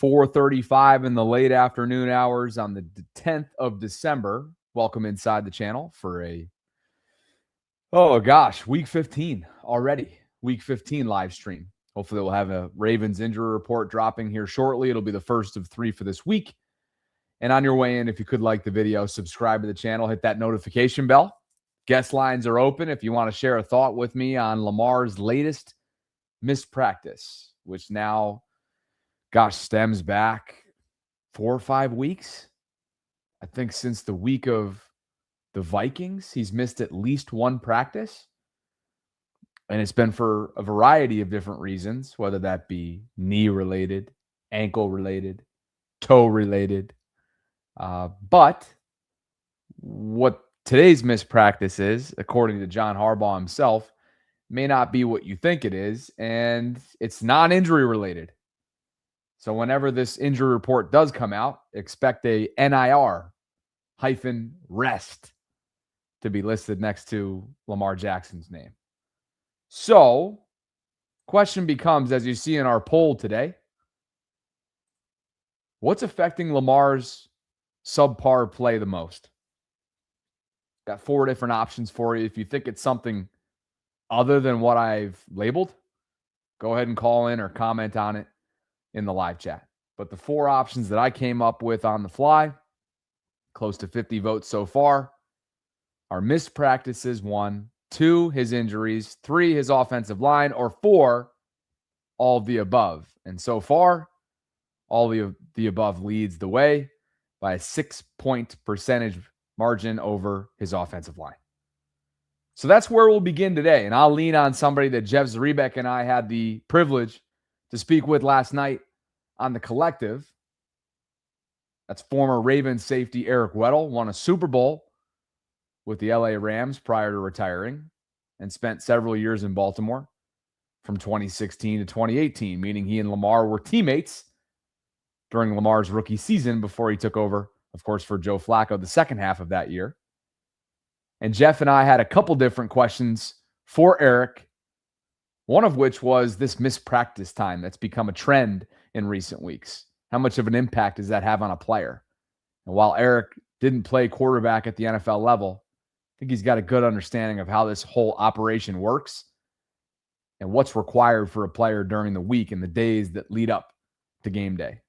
4:35 in the late afternoon hours on the 10th of December. Welcome inside the channel for week 15 already. Week 15 live stream. Hopefully we'll have a Ravens injury report dropping here shortly. It'll be the first of 3 for this week. And on your way in, if you could like the video, subscribe to the channel, hit that notification bell. Guest lines are open if you want to share a thought with me on Lamar's latest missed practice, which now, stems back 4 or 5 weeks. I think since the week of the Vikings, he's missed at least one practice. And it's been for a variety of different reasons, whether that be knee-related, ankle-related, toe-related. But what today's missed practice is, according to John Harbaugh himself, may not be what you think it is, and it's non-injury related. So whenever this injury report does come out, expect a NIR-rest to be listed next to Lamar Jackson's name. So, question becomes, as you see in our poll today, what's affecting Lamar's subpar play the most? Got 4 different options for you. If you think it's something other than what I've labeled, go ahead and call in or comment on it in the live chat. But the 4 options that I came up with on the fly, close to 50 votes so far, are missed practices, 1, 2, his injuries, 3, his offensive line, or 4, all of the above. And so far, all of the above leads the way by a 6-point percentage margin over his offensive line. So that's where we'll begin today. And I'll lean on somebody that Jeff Zaribek and I had the privilege to speak with last night on the Collective. That's former Ravens safety Eric Wedle, won a Super Bowl with the LA Rams prior to retiring and spent several years in Baltimore from 2016 to 2018, meaning he and Lamar were teammates during Lamar's rookie season before he took over, of course, for Joe Flacco the second half of that year. And Jeff and I had a couple different questions for Eric, one of which was this missed practice time that's become a trend in recent weeks. How much of an impact does that have on a player? And while Eric didn't play quarterback at the NFL level, I think he's got a good understanding of how this whole operation works and what's required for a player during the week and the days that lead up to game day.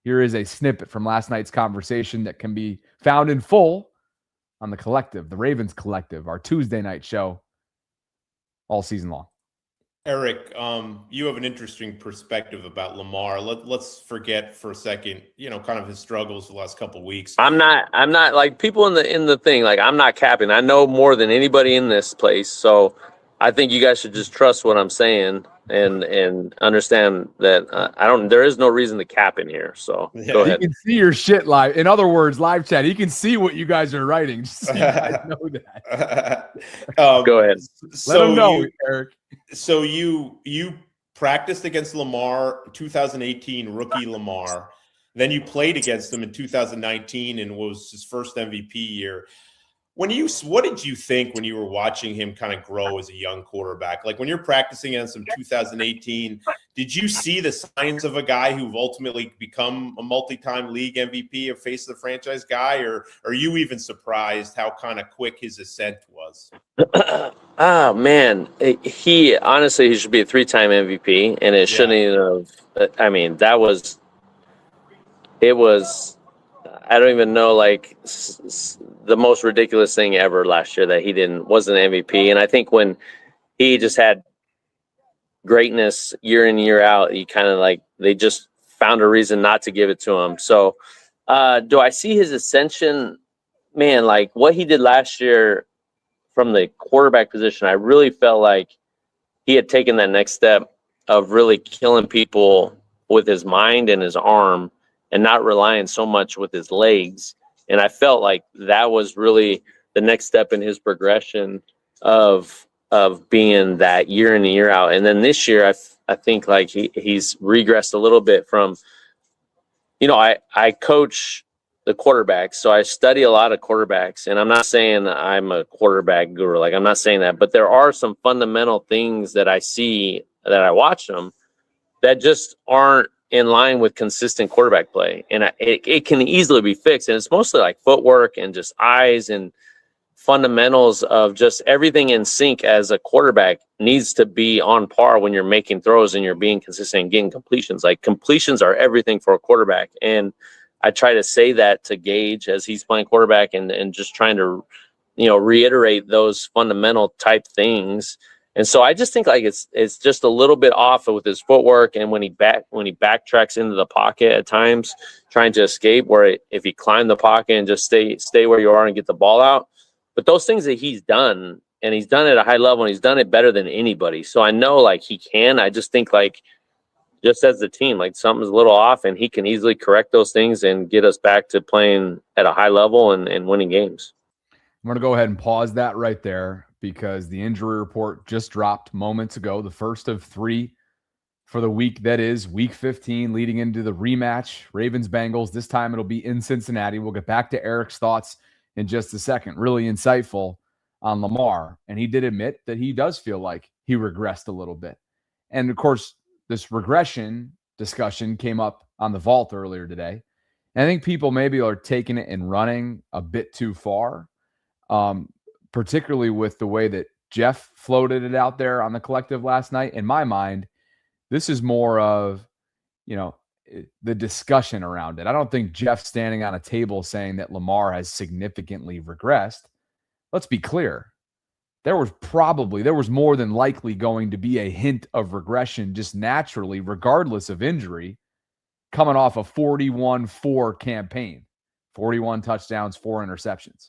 Here is a snippet from last night's conversation that can be found in full on the Collective, the Ravens Collective, our Tuesday night show all season long. Eric, you have an interesting perspective about Lamar. Let's forget for a second, kind of his struggles the last couple of weeks. I'm not like people in the thing, like I'm not capping. I know more than anybody in this place. So I think you guys should just trust what I'm saying and understand that there is no reason to cap in here. So go ahead. You can see your shit live. In other words, live chat, you can see what you guys are writing. Just so you guys know that. Go ahead. Let them know, Eric. So you practiced against Lamar, 2018 rookie Lamar. Then you played against him in 2019 and was his first MVP year. What did you think when you were watching him kind of grow as a young quarterback? Like when you're practicing against him 2018, did you see the signs of a guy who've ultimately become a multi-time league MVP or face of the franchise guy? Or are you even surprised how kind of quick his ascent was? Oh, man. He should be a 3-time MVP, and it shouldn't even have. I mean, it was, I don't even know, like the most ridiculous thing ever last year that he wasn't MVP. And I think when he just had greatness year in, year out, he kind of like, they just found a reason not to give it to him. So do I see his ascension? Man, like what he did last year from the quarterback position, I really felt like he had taken that next step of really killing people with his mind and his arm and not relying so much with his legs. And I felt like that was really the next step in his progression of being that year in and year out. And then this year, I think like he's regressed a little bit from, I coach the quarterbacks, so I study a lot of quarterbacks, and I'm not saying I'm a quarterback guru. Like I'm not saying that, but there are some fundamental things that I see that I watch them that just aren't in line with consistent quarterback play. And it can easily be fixed. And it's mostly like footwork and just eyes and fundamentals of just everything in sync as a quarterback needs to be on par when you're making throws and you're being consistent and getting completions. Like completions are everything for a quarterback. And I try to say that to Gage as he's playing quarterback and just trying to, reiterate those fundamental type things. And so I just think like it's just a little bit off with his footwork, and when he backtracks into the pocket at times, trying to escape, where if he climbed the pocket and just stay where you are and get the ball out. But those things that he's done, and he's done it at a high level, and he's done it better than anybody. So I know like he can. I just think like just as a team, like something's a little off, and he can easily correct those things and get us back to playing at a high level and winning games. I'm going to go ahead and pause that right there because the injury report just dropped moments ago, the first of 3 for the week that is week 15, leading into the rematch, Ravens-Bengals. This time it'll be in Cincinnati. We'll get back to Eric's thoughts in just a second. Really insightful on Lamar. And he did admit that he does feel like he regressed a little bit. And of course, this regression discussion came up on the vault earlier today. And I think people maybe are taking it and running a bit too far. Particularly with the way that Jeff floated it out there on the collective last night. In my mind, this is more of, the discussion around it. I don't think Jeff's standing on a table saying that Lamar has significantly regressed. Let's be clear. There was more than likely going to be a hint of regression just naturally, regardless of injury, coming off a 41-4 campaign, 41 touchdowns, 4 interceptions.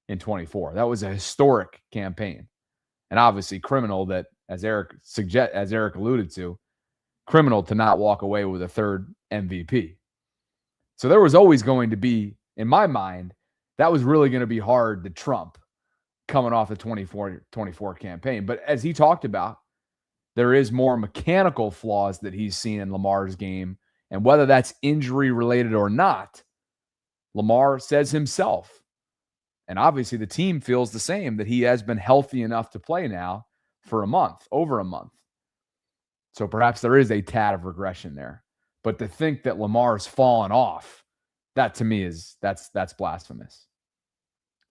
In 24. That was a historic campaign. And obviously criminal that, as Eric alluded to, criminal to not walk away with a third MVP. So there was always going to be, in my mind, that was really going to be hard to trump coming off the 24 campaign. But as he talked about, there is more mechanical flaws that he's seen in Lamar's game. And whether that's injury related or not, Lamar says himself, and obviously the team feels the same, that he has been healthy enough to play now for over a month. So perhaps there is a tad of regression there. But to think that Lamar's fallen off, that to me that's blasphemous.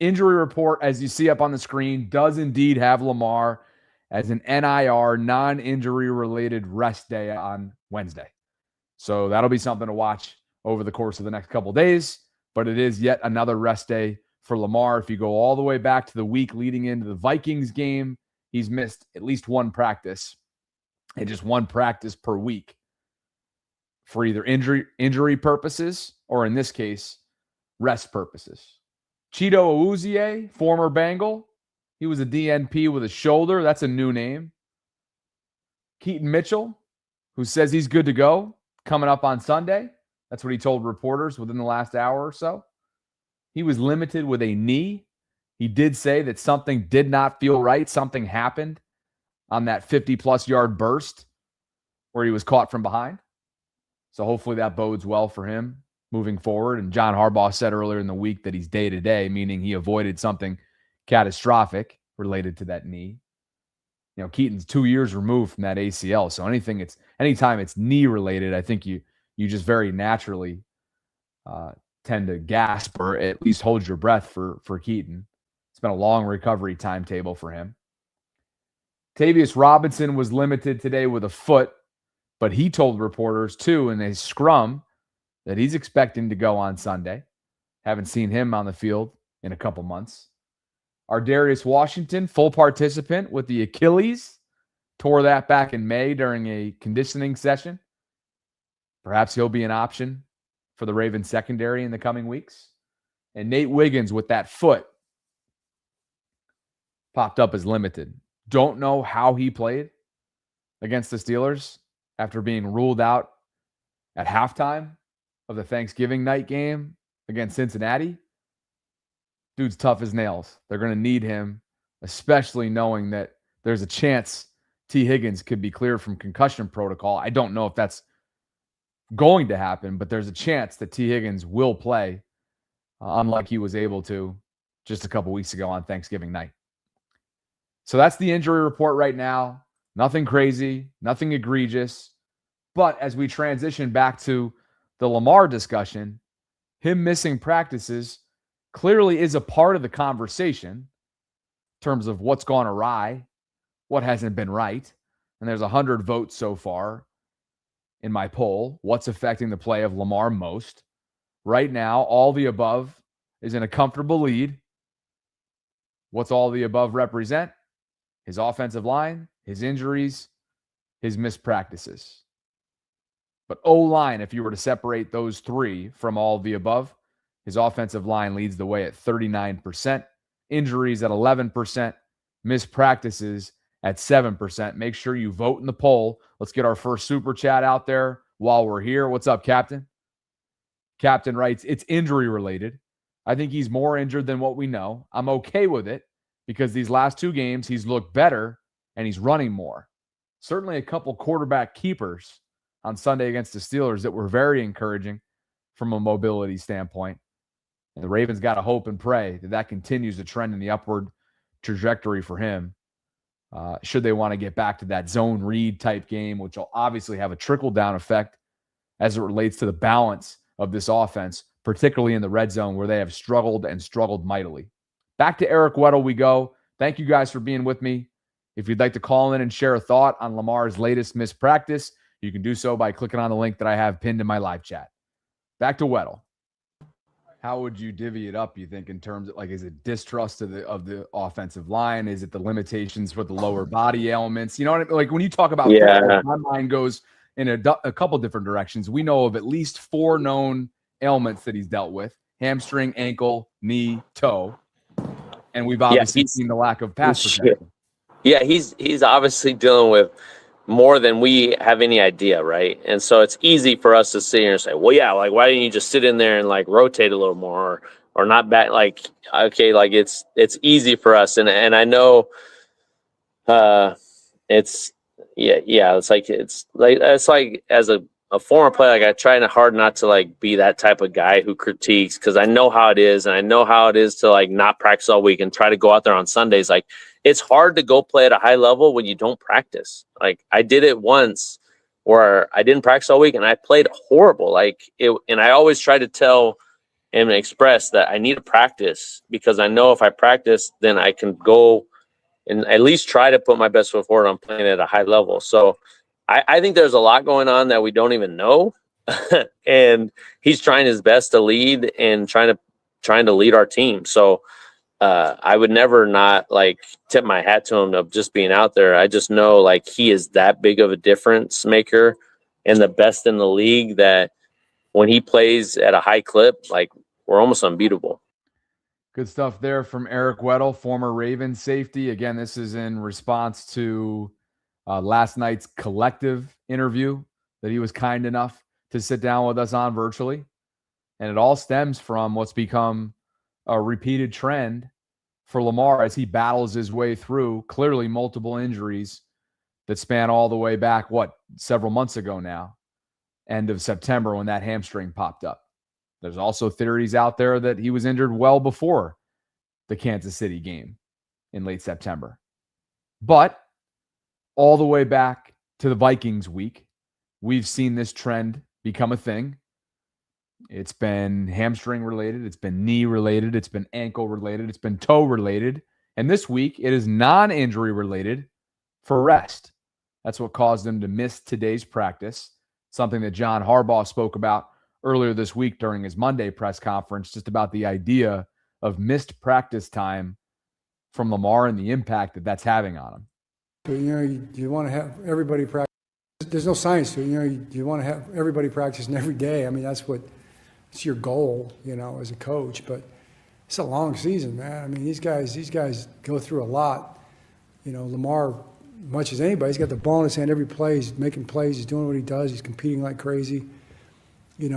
Injury report, as you see up on the screen, does indeed have Lamar as an NIR, non-injury related rest day on Wednesday. So that'll be something to watch over the course of the next couple of days. But it is yet another rest day for Lamar. If you go all the way back to the week leading into the Vikings game, he's missed at least one practice, and just one practice per week for either injury purposes or, in this case, rest purposes. Cheeto Awuzie, former Bengal, he was a DNP with a shoulder. That's a new name. Keaton Mitchell, who says he's good to go, coming up on Sunday. That's what he told reporters within the last hour or so. He was limited with a knee. He did say that something did not feel right. Something happened on that 50-plus yard burst where he was caught from behind. So hopefully that bodes well for him moving forward. And John Harbaugh said earlier in the week that he's day-to-day, meaning he avoided something catastrophic related to that knee. Keaton's 2 years removed from that ACL. So anytime it's knee-related, I think you just very naturally tend to gasp or at least hold your breath for Keaton. It's been a long recovery timetable for him. Tavius Robinson was limited today with a foot, but he told reporters too in a scrum that he's expecting to go on Sunday. Haven't seen him on the field in a couple months. Ardarius Washington, full participant with the Achilles, tore that back in May during a conditioning session. Perhaps he'll be an option for the Ravens secondary in the coming weeks. And Nate Wiggins with that foot popped up as limited. Don't know how he played against the Steelers after being ruled out at halftime of the Thanksgiving night game against Cincinnati. Dude's tough as nails. They're going to need him, especially knowing that there's a chance T. Higgins could be cleared from concussion protocol. I don't know if that's going to happen, but there's a chance that T. Higgins will play, unlike he was able to just a couple weeks ago on Thanksgiving night. So that's the injury report right now. Nothing crazy, nothing egregious. But as we transition back to the Lamar discussion, him missing practices clearly is a part of the conversation in terms of what's gone awry, what hasn't been right. And there's 100 votes so far in my poll. What's affecting the play of Lamar most? Right now, all the above is in a comfortable lead. What's all the above represent? His offensive line, his injuries, his missed practices. But O-line, if you were to separate those three from all of the above, his offensive line leads the way at 39%, injuries at 11%, missed practices at 7%. Make sure you vote in the poll. Let's get our first super chat out there while we're here. What's up, Captain? Captain writes, it's injury related. I think he's more injured than what we know. I'm okay with it because these last 2 games, he's looked better and he's running more. Certainly a couple quarterback keepers on Sunday against the Steelers that were very encouraging from a mobility standpoint. And the Ravens got to hope and pray that that continues to trend in the upward trajectory for him. Should they want to get back to that zone read type game, which will obviously have a trickle-down effect as it relates to the balance of this offense, particularly in the red zone where they have struggled and struggled mightily. Back to Eric Wedle we go. Thank you guys for being with me. If you'd like to call in and share a thought on Lamar's latest missed practice, you can do so by clicking on the link that I have pinned in my live chat. Back to Wedle. How would you divvy it up, you think, in terms of, like, is it distrust of the offensive line? Is it the limitations for the lower body elements? You know what I mean? Like, when you talk about football, my mind goes in a couple different directions. We know of at least 4 known ailments that he's dealt with: hamstring, ankle, knee, toe. And we've obviously seen the lack of pass protection. Yeah, he's obviously dealing with more than we have any idea, right? And so it's easy for us to sit here and say, well, yeah, like, why didn't you just sit in there and, like, rotate a little more or not back? Like, okay, like, it's easy for us. And I know it's like as a former player, like, I try hard not to, like, be that type of guy who critiques, because I know how it is, and I know how it is to, like, not practice all week and try to go out there on Sundays. Like, it's hard to go play at a high level when you don't practice. Like, I did it once where I didn't practice all week and I played horrible. And I always try to tell and express that I need to practice, because I know if I practice, then I can go and at least try to put my best foot forward on playing at a high level. So I think there's a lot going on that we don't even know. And he's trying his best to lead and trying to lead our team. So I would never not, like, tip my hat to him of just being out there. I just know, like, he is that big of a difference maker and the best in the league, that when he plays at a high clip, like, we're almost unbeatable. Good stuff there from Eric Wedle, former Ravens safety. Again, this is in response to last night's collective interview that he was kind enough to sit down with us on virtually. And it all stems from what's become a repeated trend for Lamar as he battles his way through clearly multiple injuries that span all the way back, several months ago now, end of September, when that hamstring popped up. There's also theories out there that he was injured well before the Kansas City game in late September. But all the way back to the Vikings week, we've seen this trend become a thing. It's been hamstring related. It's been knee related. It's been ankle related. It's been toe related. And this week, it is non-injury related for rest. That's what caused him to miss today's practice, something that John Harbaugh spoke about earlier this week during his Monday press conference, just about the idea of missed practice time from Lamar and the impact that that's having on him. You want to have everybody practice. There's no science to it. You want to have everybody practicing every day. I mean, it's your goal, as a coach. But it's a long season, man. I mean, these guys go through a lot. Lamar, much as anybody, he's got the ball in his hand every play. He's making plays. He's doing what he does. He's competing like crazy.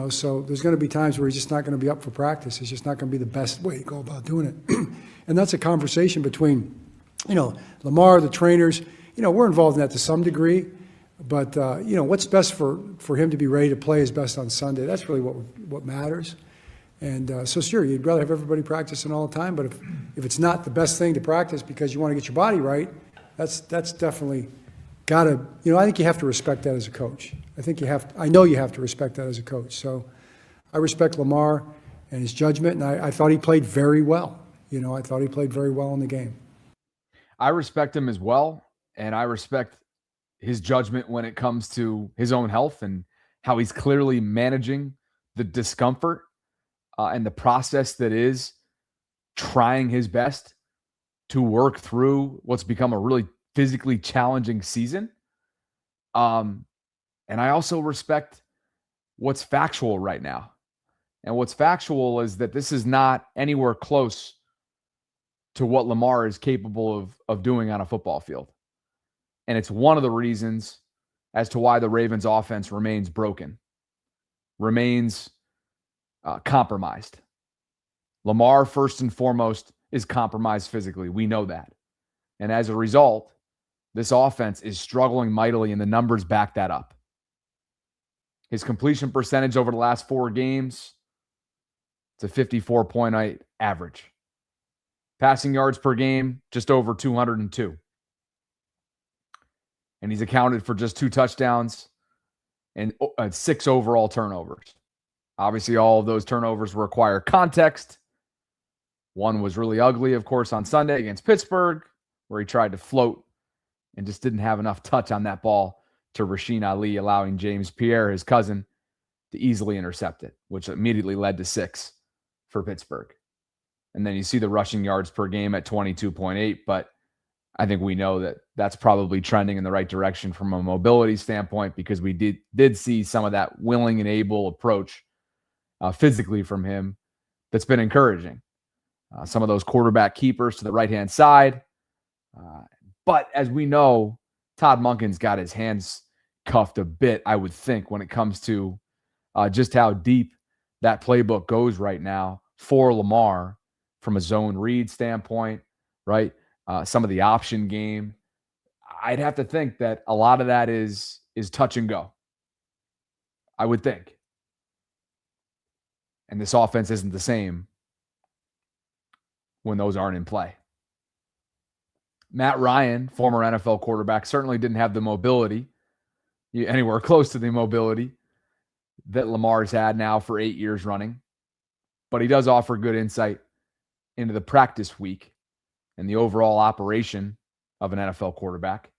So there's going to be times where he's just not going to be up for practice. It's just not going to be the best way to go about doing it. And that's a conversation between, Lamar, the trainers. We're involved in that to some degree. But, what's best for him to be ready to play his best on Sunday, that's really what matters. And so, sure, you'd rather have everybody practicing all the time. But if it's not the best thing to practice because you want to get your body right, that's definitely got to, I think you have to respect that as a coach. I know you have to respect that as a coach. So I respect Lamar and his judgment, and I thought he played very well. I thought he played very well in the game. I respect him as well, and I respect his judgment when it comes to his own health and how he's clearly managing the discomfort and the process that is trying his best to work through what's become a really physically challenging season. And I also respect what's factual right now. And what's factual is that this is not anywhere close to what Lamar is capable of doing on a football field. And it's one of the reasons as to why the Ravens offense remains broken, remains compromised. Lamar, first and foremost, is compromised physically. We know that. And as a result, this offense is struggling mightily, and the numbers back that up. His completion percentage over the last 4 games, it's a 54.8 average. Passing yards per game, just over 202. And he's accounted for just 2 touchdowns and 6 overall turnovers. Obviously, all of those turnovers require context. One was really ugly, of course, on Sunday against Pittsburgh, where he tried to float and just didn't have enough touch on that ball to Rasheen Ali, allowing James Pierre, his cousin, to easily intercept it, which immediately led to 6 for Pittsburgh. And then you see the rushing yards per game at 22.8, but I think we know that that's probably trending in the right direction from a mobility standpoint, because we did see some of that willing and able approach physically from him that's been encouraging. Some of those quarterback keepers to the right-hand side. But as we know, Todd Monken's got his hands cuffed a bit, I would think, when it comes to just how deep that playbook goes right now for Lamar from a zone read standpoint, right? Some of the option game. I'd have to think that a lot of that is touch and go, I would think. And this offense isn't the same when those aren't in play. Matt Ryan, former NFL quarterback, certainly didn't have the mobility, anywhere close to the mobility that Lamar's had now for 8 years running. But he does offer good insight into the practice week and the overall operation of an NFL quarterback.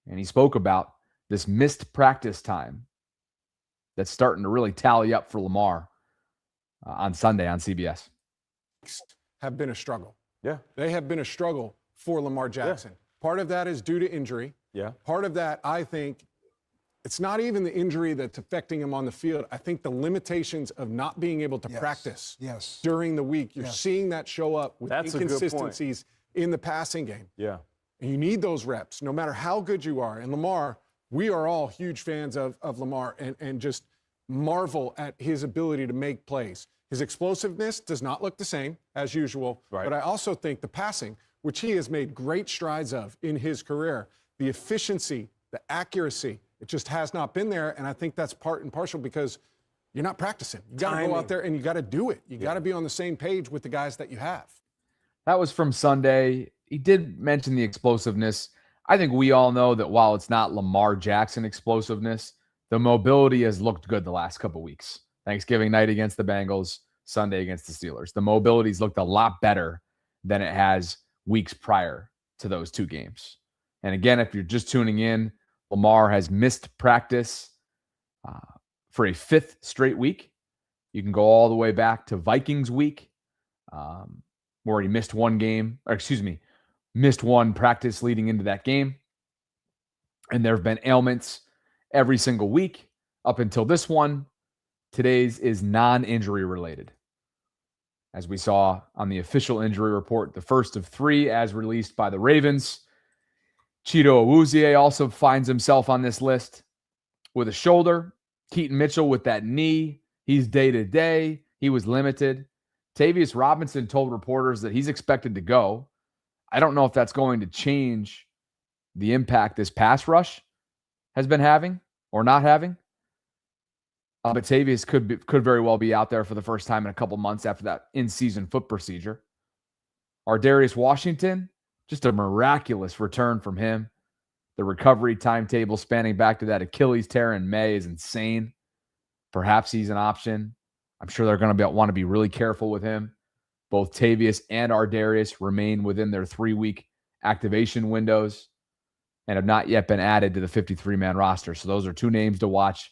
And he spoke about this missed practice time that's starting to really tally up for Lamar on Sunday on CBS. Have been a struggle. Yeah. They have been a struggle for Lamar Jackson. Yeah. Part of that is due to injury. Yeah. Part of that, I think, it's not even the injury that's affecting him on the field. I think the limitations of not being able to practice during the week. You're seeing that show up with inconsistencies in the passing game. Yeah. And you need those reps, no matter how good you are. And Lamar, we are all huge fans of Lamar and just marvel at his ability to make plays. His explosiveness does not look the same as usual, but I also think the passing, which he has made great strides of in his career, the efficiency, the accuracy, it just has not been there, and I think that's part and parcel because you're not practicing. You got to go out there and you got to do it. You got to be on the same page with the guys that you have. That was from Sunday. He did mention the explosiveness. I think we all know that while it's not Lamar Jackson explosiveness, the mobility has looked good the last couple weeks. Thanksgiving night against the Bengals, Sunday against the Steelers. The mobility's looked a lot better than it has weeks prior to those 2 games. And again, if you're just tuning in, Lamar has missed practice for a 5th straight week. You can go all the way back to Vikings week, where he missed missed one practice leading into that game. And there have been ailments every single week up until this one. Today's is non-injury related. As we saw on the official injury report, the first of 3 as released by the Ravens. Chido Awuzie also finds himself on this list with a shoulder. Keaton Mitchell with that knee. He's day-to-day. He was limited. Tavius Robinson told reporters that he's expected to go. I don't know if that's going to change the impact this pass rush has been having or not having. But Tavius could very well be out there for the first time in a couple months after that in-season foot procedure. Darius Washington, just a miraculous return from him. The recovery timetable spanning back to that Achilles tear in May is insane. Perhaps he's an option. I'm sure they're going to want to be really careful with him. Both Tavius and Ardarius remain within their 3-week activation windows and have not yet been added to the 53-man roster. So those are two names to watch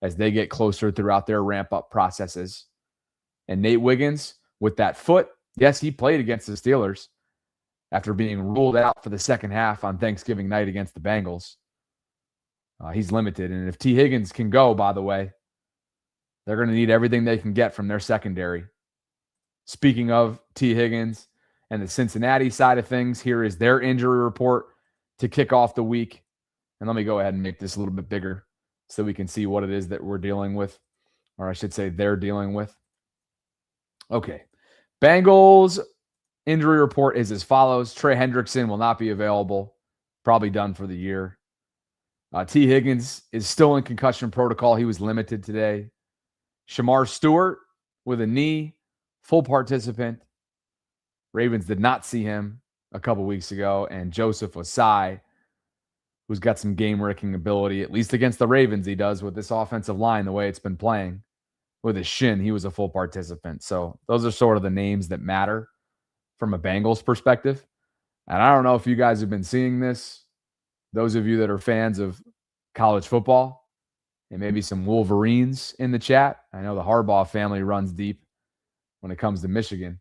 as they get closer throughout their ramp-up processes. And Nate Wiggins, with that foot, yes, he played against the Steelers after being ruled out for the second half on Thanksgiving night against the Bengals. He's limited. And if T. Higgins can go, by the way, they're going to need everything they can get from their secondary. Speaking of T. Higgins and the Cincinnati side of things, here is their injury report to kick off the week. And let me go ahead and make this a little bit bigger so we can see what it is that we're dealing with, or I should say they're dealing with. Okay. Bengals injury report is as follows. Trey Hendrickson will not be available, probably done for the year. T. Higgins is still in concussion protocol. He was limited today. Shamar Stewart with a knee, full participant. Ravens did not see him a couple weeks ago. And Joseph Osai, who's got some game-wrecking ability, at least against the Ravens he does with this offensive line, the way it's been playing. With his shin, he was a full participant. So those are sort of the names that matter from a Bengals perspective. And I don't know if you guys have been seeing this. Those of you that are fans of college football, and maybe some Wolverines in the chat. I know the Harbaugh family runs deep when it comes to Michigan.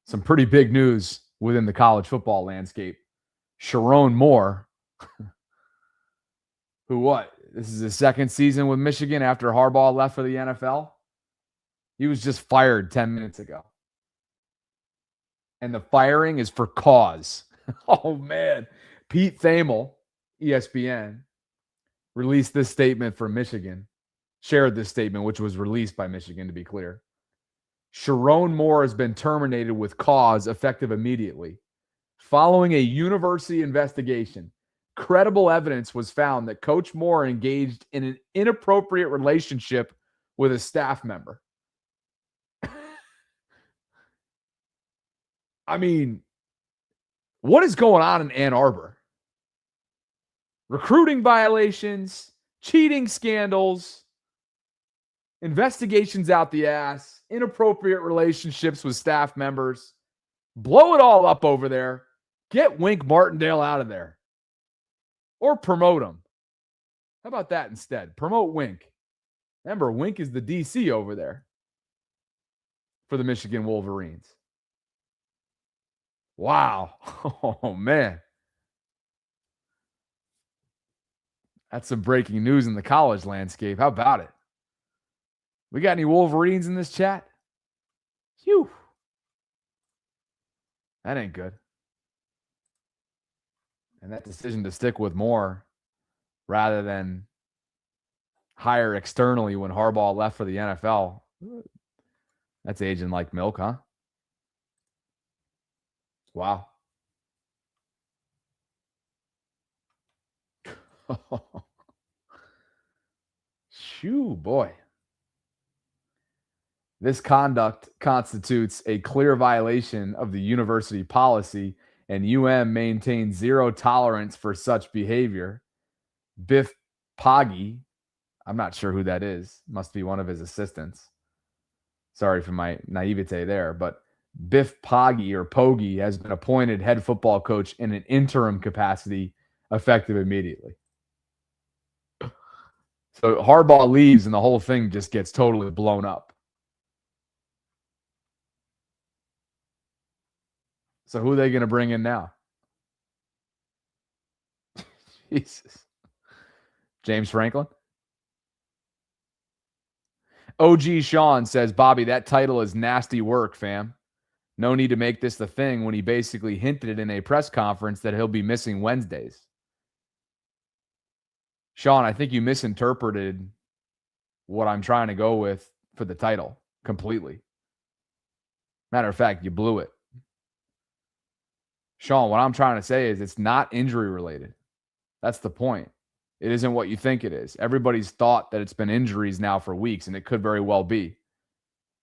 Some pretty big news within the college football landscape. Sharon Moore, this is his second season with Michigan after Harbaugh left for the NFL. He was just fired 10 minutes ago. And the firing is for cause. Oh, man. Pete Thamel, ESPN, released this statement from Michigan, shared this statement, which was released by Michigan, to be clear. Sharon Moore has been terminated with cause effective immediately. Following a university investigation, credible evidence was found that Coach Moore engaged in an inappropriate relationship with a staff member. I mean, what is going on in Ann Arbor? Recruiting violations, cheating scandals, investigations out the ass, inappropriate relationships with staff members. Blow it all up over there. Get Wink Martindale out of there. Or promote him. How about that instead? Promote Wink. Remember, Wink is the DC over there for the Michigan Wolverines. Wow. Oh, man. That's some breaking news in the college landscape. How about it? We got any Wolverines in this chat? Phew. That ain't good. And that decision to stick with Moore rather than hire externally when Harbaugh left for the NFL, that's aging like milk, huh? Wow. Shoo, boy. This conduct constitutes a clear violation of the university policy, and maintains zero tolerance for such behavior. Biff Poggi, I'm not sure who that is. Must be one of his assistants. Sorry for my naivete there, but Biff Poggi or Poggi has been appointed head football coach in an interim capacity effective immediately. So Harbaugh leaves and the whole thing just gets totally blown up. So who are they going to bring in now? Jesus. James Franklin? OG Sean says, Bobby, that title is nasty work, fam. No need to make this the thing when he basically hinted it in a press conference that he'll be missing Wednesdays. Sean, I think you misinterpreted what I'm trying to go with for the title completely. Matter of fact, you blew it. Sean, what I'm trying to say is it's not injury related. That's the point. It isn't what you think it is. Everybody's thought that it's been injuries now for weeks, and it could very well be.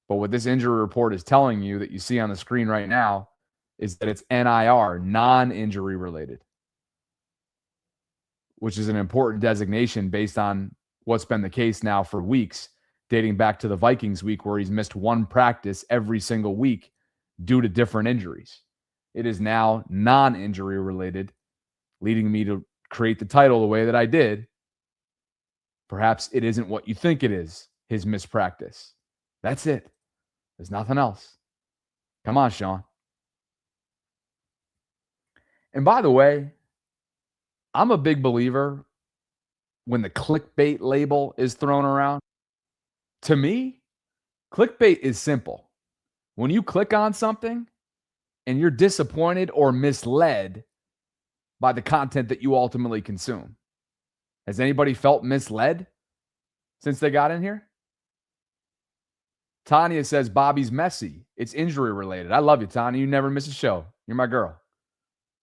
But what this injury report is telling you that you see on the screen right now is that it's NIR, non-injury related. which is an important designation based on what's been the case now for weeks, dating back to the Vikings week where he's missed one practice every single week due to different injuries. It is now non-injury related, leading me to create the title the way that I did. Perhaps it isn't what you think it is, his missed practice. That's it. There's nothing else. Come on, Sean. And by the way, I'm a big believer when the clickbait label is thrown around. To me, clickbait is simple. When you click on something and you're disappointed or misled by the content that you ultimately consume. Has anybody felt misled since they got in here? Tanya says Bobby's messy. It's injury related. I love you, Tanya. You never miss a show. You're my girl.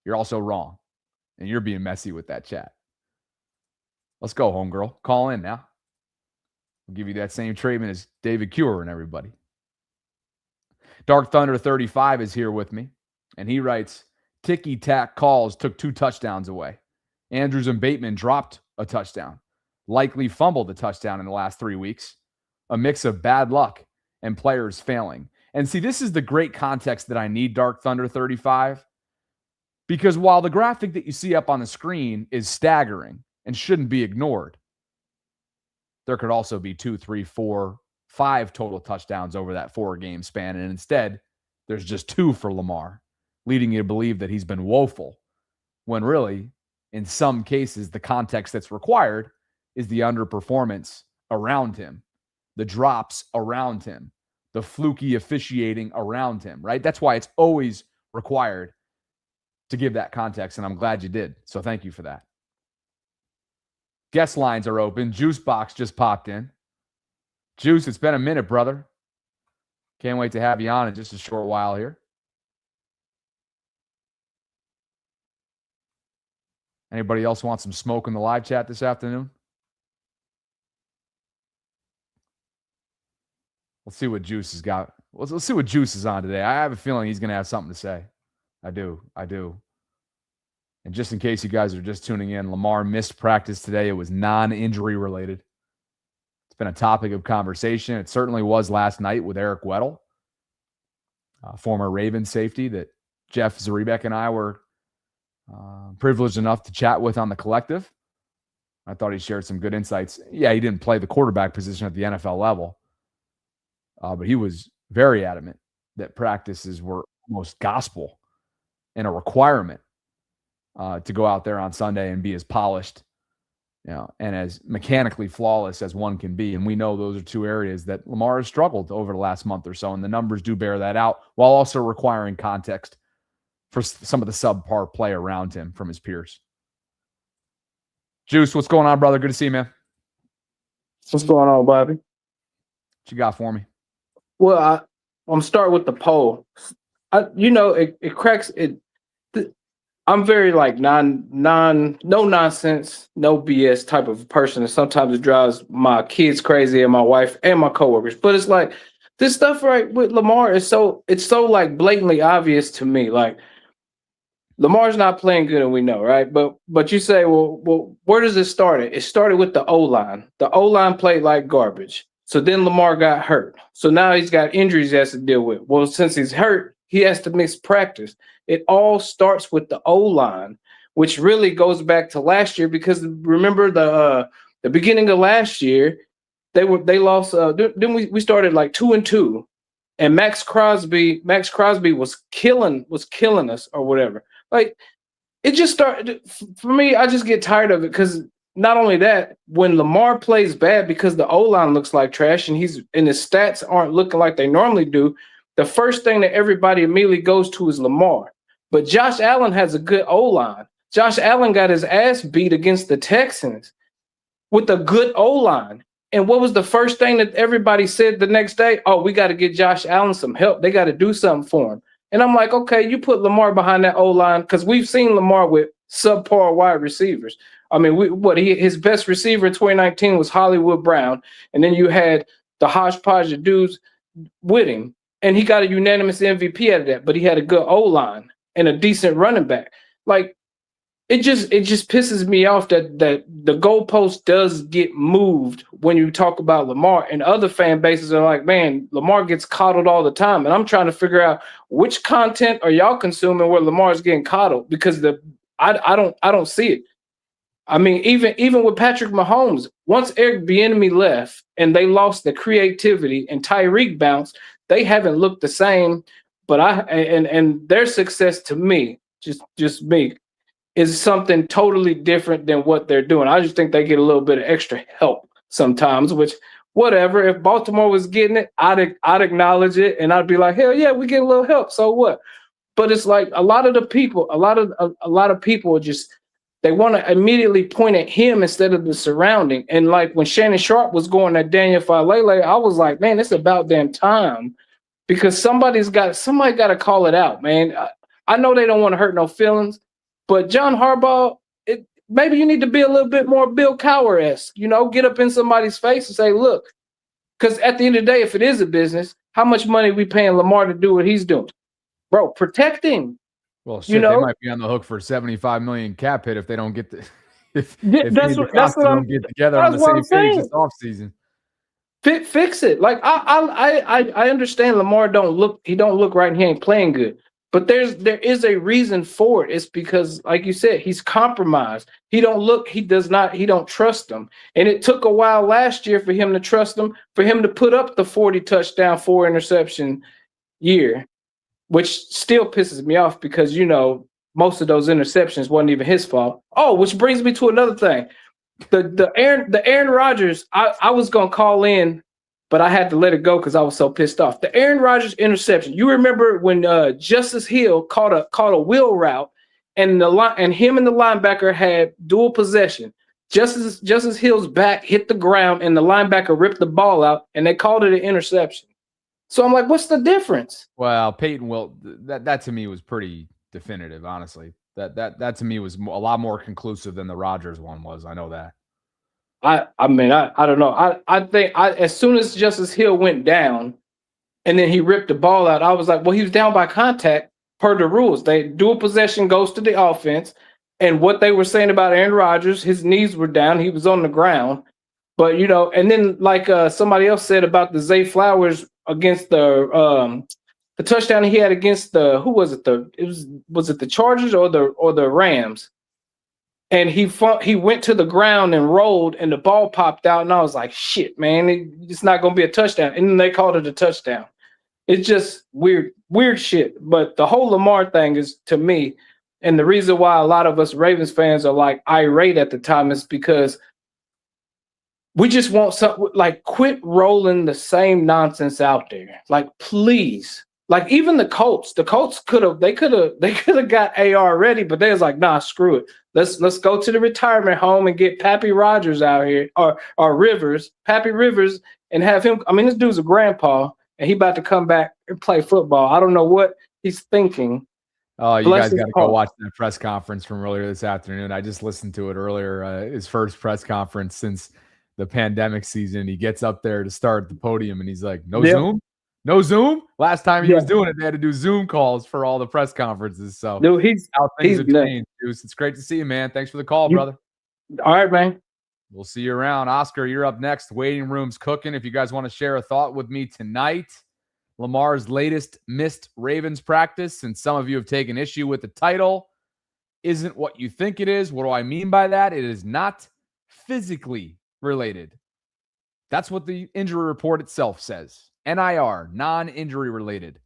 You're also wrong. And you're being messy with that chat. Let's go, homegirl. Call in now. I'll give you that same treatment as David Cure and everybody. Dark Thunder 35 is here with me. And he writes, ticky-tack calls took 2 touchdowns away. Andrews and Bateman dropped a touchdown. Likely fumbled a touchdown in the last 3 weeks. A mix of bad luck and players failing. And see, this is the great context that I need, Dark Thunder 35. Because while the graphic that you see up on the screen is staggering and shouldn't be ignored, there could also be 2, 3, 4, 5 total touchdowns over that 4-game span. And instead, there's just 2 for Lamar, leading you to believe that he's been woeful, when really, in some cases, the context that's required is the underperformance around him, the drops around him, the fluky officiating around him, right? That's why it's always required to give that context, and I'm glad you did. So thank you for that. Guest lines are open. Juice Box just popped in. Juice, it's been a minute, brother. Can't wait to have you on in just a short while here. Anybody else want some smoke in the live chat this afternoon? Let's see what Juice has got. Let's see what Juice is on today. I have a feeling he's going to have something to say. I do. And just in case you guys are just tuning in, Lamar missed practice today. It was non-injury related. It's been a topic of conversation. It certainly was last night with Eric Wedle, former Ravens safety that Jeff Zaribek and I were privileged enough to chat with on the collective. I thought he shared some good insights. Yeah, he didn't play the quarterback position at the NFL level, but he was very adamant that practices were almost gospel and a requirement to go out there on Sunday and be as polished, and as mechanically flawless as one can be. And we know those are 2 areas that Lamar has struggled over the last month or so, and the numbers do bear that out, while also requiring context for some of the subpar play around him from his peers. Juice, what's going on, brother? Good to see you, man. What's going on, Bobby? What you got for me? Well, I'm start with the poll. It cracks it. I'm very like no nonsense, no BS type of person, and sometimes it drives my kids crazy and my wife and my coworkers. But it's like this stuff right with Lamar is so like blatantly obvious to me. Like Lamar's not playing good, and we know, right? But you say, well, where does it start? It started with the O-line. The O-line played like garbage. So then Lamar got hurt. So now he's got injuries he has to deal with. Well, since he's hurt, he has to miss practice. It all starts with the O-line, which really goes back to last year, because remember the beginning of last year, they lost. Then we started like 2-2, and Max Crosby was killing us or whatever. Like it just started for me. I just get tired of it, because not only that, when Lamar plays bad because the O-line looks like trash and his stats aren't looking like they normally do, the first thing that everybody immediately goes to is Lamar. But Josh Allen has a good O-line. Josh Allen got his ass beat against the Texans with a good O-line. And what was the first thing that everybody said the next day? Oh, we got to get Josh Allen some help. They got to do something for him. And I'm like, okay, you put Lamar behind that O-line, because we've seen Lamar with subpar wide receivers. I mean, his best receiver in 2019 was Hollywood Brown. And then you had the hodgepodge of dudes with him. And he got a unanimous MVP out of that, but he had a good O-line and a decent running back. Like, it just pisses me off that the goalpost does get moved when you talk about Lamar, and other fan bases are like, man, Lamar gets coddled all the time, and I'm trying to figure out which content are y'all consuming where Lamar's getting coddled, because I don't see it. I mean, even with Patrick Mahomes, once Eric Bieniemy left and they lost the creativity and Tyreek bounced, they haven't looked the same. But and their success, to me, just me, is something totally different than what they're doing. I just think they get a little bit of extra help sometimes, which whatever. If Baltimore was getting it, I'd acknowledge it, and I'd be like, hell yeah, we get a little help. So what? But it's like a lot of people just, they want to immediately point at him instead of the surrounding. And like when Shannon Sharp was going at Daniel Falele, I was like, man, it's about damn time, because somebody got to call it out, man. I know they don't want to hurt no feelings, but John Harbaugh, maybe you need to be a little bit more Bill Cowher-esque, get up in somebody's face and say, look, because at the end of the day, if it is a business, how much money are we paying Lamar to do what he's doing? Bro, protect him. Well, shit, they might be on the hook for $75 million cap hit if they don't get if that's what I'm get together on the same page this offseason. Fix it. Like I understand Lamar don't look right and he ain't playing good. But there is a reason for it. It's because, like you said, he's compromised. He don't trust them. And it took a while last year for him to trust them, for him to put up the 40 touchdown, 4 interception year, which still pisses me off because, most of those interceptions wasn't even his fault. Oh, which brings me to another thing. The Aaron Rodgers, I was going to call in, but I had to let it go because I was so pissed off. The Aaron Rodgers interception. You remember when Justice Hill caught a wheel route, and him and the linebacker had dual possession. Justice Hill's back hit the ground, and the linebacker ripped the ball out, and they called it an interception. So I'm like, what's the difference? Well, Peyton will. That to me was pretty definitive, honestly. That to me was a lot more conclusive than the Rodgers one was. I know that. I mean, I don't know. I think as soon as Justice Hill went down and then he ripped the ball out, I was like, well, he was down by contact per the rules. Dual possession goes to the offense. And what they were saying about Aaron Rodgers, his knees were down. He was on the ground. But, and then like somebody else said about the Zay Flowers against the touchdown he had against who was it? Was it the Chargers or the Rams? And he went to the ground and rolled, and the ball popped out, and I was like, shit, man, it's not going to be a touchdown. And then they called it a touchdown. It's just weird shit. But the whole Lamar thing is, to me, and the reason why a lot of us Ravens fans are like irate at the time is because we just want something, like, quit rolling the same nonsense out there. Like, please. Like, even the Colts could have got AR ready, but they was like, nah, screw it. Let's go to the retirement home and get Pappy Rogers out here, or Pappy Rivers, and have him. I mean, this dude's a grandpa, and he about to come back and play football. I don't know what he's thinking. Oh, you guys got to go watch that press conference from earlier this afternoon. I just listened to it earlier. His first press conference since the pandemic season. He gets up there to start the podium, and he's like, Zoom? No Zoom? Last time he was doing it, they had to do Zoom calls for all the press conferences. So how things have changed, Deuce. It's great to see you, man. Thanks for the call, brother. All right, man. We'll see you around. Oscar, you're up next. Waiting room's cooking. If you guys want to share a thought with me tonight, Lamar's latest missed Ravens practice, and some of you have taken issue with the title, isn't what you think it is. What do I mean by that? It is not physically related. That's what the injury report itself says. NIR, non-injury related.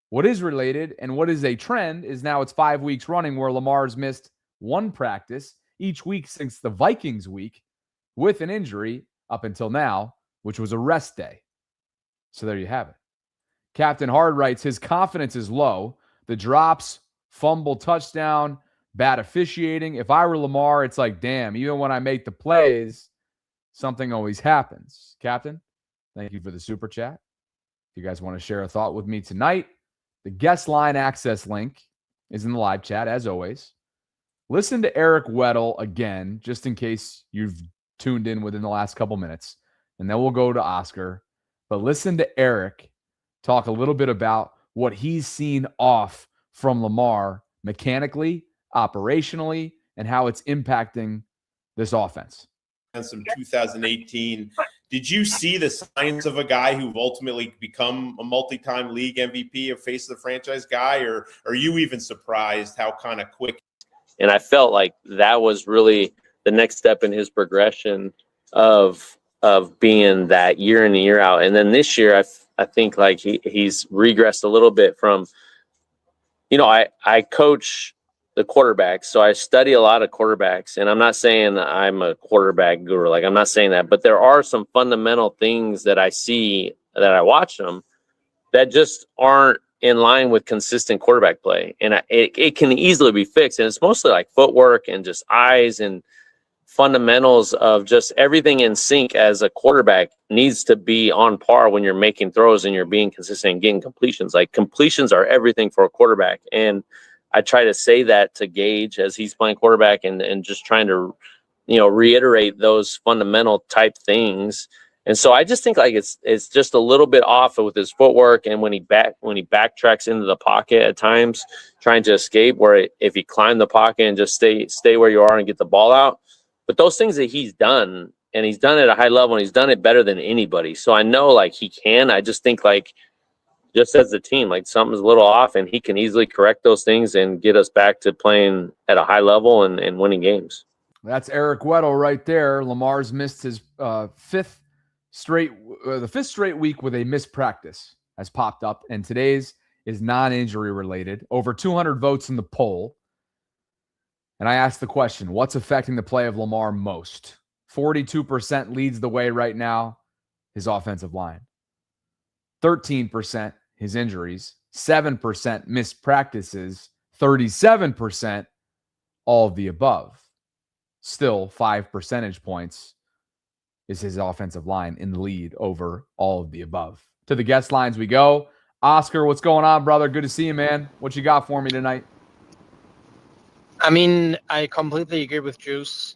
What is related and what is a trend is now it's 5 weeks running where Lamar's missed one practice each week since the Vikings week with an injury up until now, which was a rest day. So there you have it. Captain Hard writes, his confidence is low. The drops, fumble, touchdown, bad officiating. If I were Lamar, it's like, damn, even when I make the plays, something always happens. Captain, thank you for the super chat. If you guys want to share a thought with me tonight, the guest line access link is in the live chat, as always. Listen to Eric Wedle again, just in case you've tuned in within the last couple minutes, and then we'll go to Oscar. But listen to Eric talk a little bit about what he's seen off from Lamar mechanically, operationally and how it's impacting this offense. And some 2018. Did you see the signs of a guy who ultimately become a multi-time league MVP or face of the franchise guy, or are you even surprised how kind of quick? And I felt like that was really the next step in his progression of being that year in and year out. And then this year, I think like he's regressed a little bit from, I coach the quarterbacks, so I study a lot of quarterbacks, and I'm not saying I'm a quarterback guru, like I'm not saying that, but there are some fundamental things that I see that I watch them that just aren't in line with consistent quarterback play, and it can easily be fixed, and it's mostly like footwork and just eyes and fundamentals of just everything in sync. As a quarterback needs to be on par when you're making throws and you're being consistent and getting completions. Like completions are everything for a quarterback, and I try to say that to Gage as he's playing quarterback and just trying to, reiterate those fundamental type things. And so I just think like it's just a little bit off with his footwork, and when he backtracks into the pocket at times, trying to escape, where if he climbed the pocket and just stay where you are and get the ball out. But those things that he's done, and he's done it at a high level, and he's done it better than anybody. So I know like he can. I just think like, just as a team, like something's a little off, and he can easily correct those things and get us back to playing at a high level and winning games. That's Eric Wedle right there. Lamar's missed his fifth straight week with a missed practice has popped up, and today's is non-injury related. Over 200 votes in the poll. And I asked the question, what's affecting the play of Lamar most? 42% leads the way right now, his offensive line. 13% his injuries, 7% missed practices, 37% all of the above. Still 5 percentage points is his offensive line in the lead over all of the above. To the guest lines we go. Oscar, what's going on, brother? Good to see you, man. What you got for me tonight? I mean, I completely agree with Juice.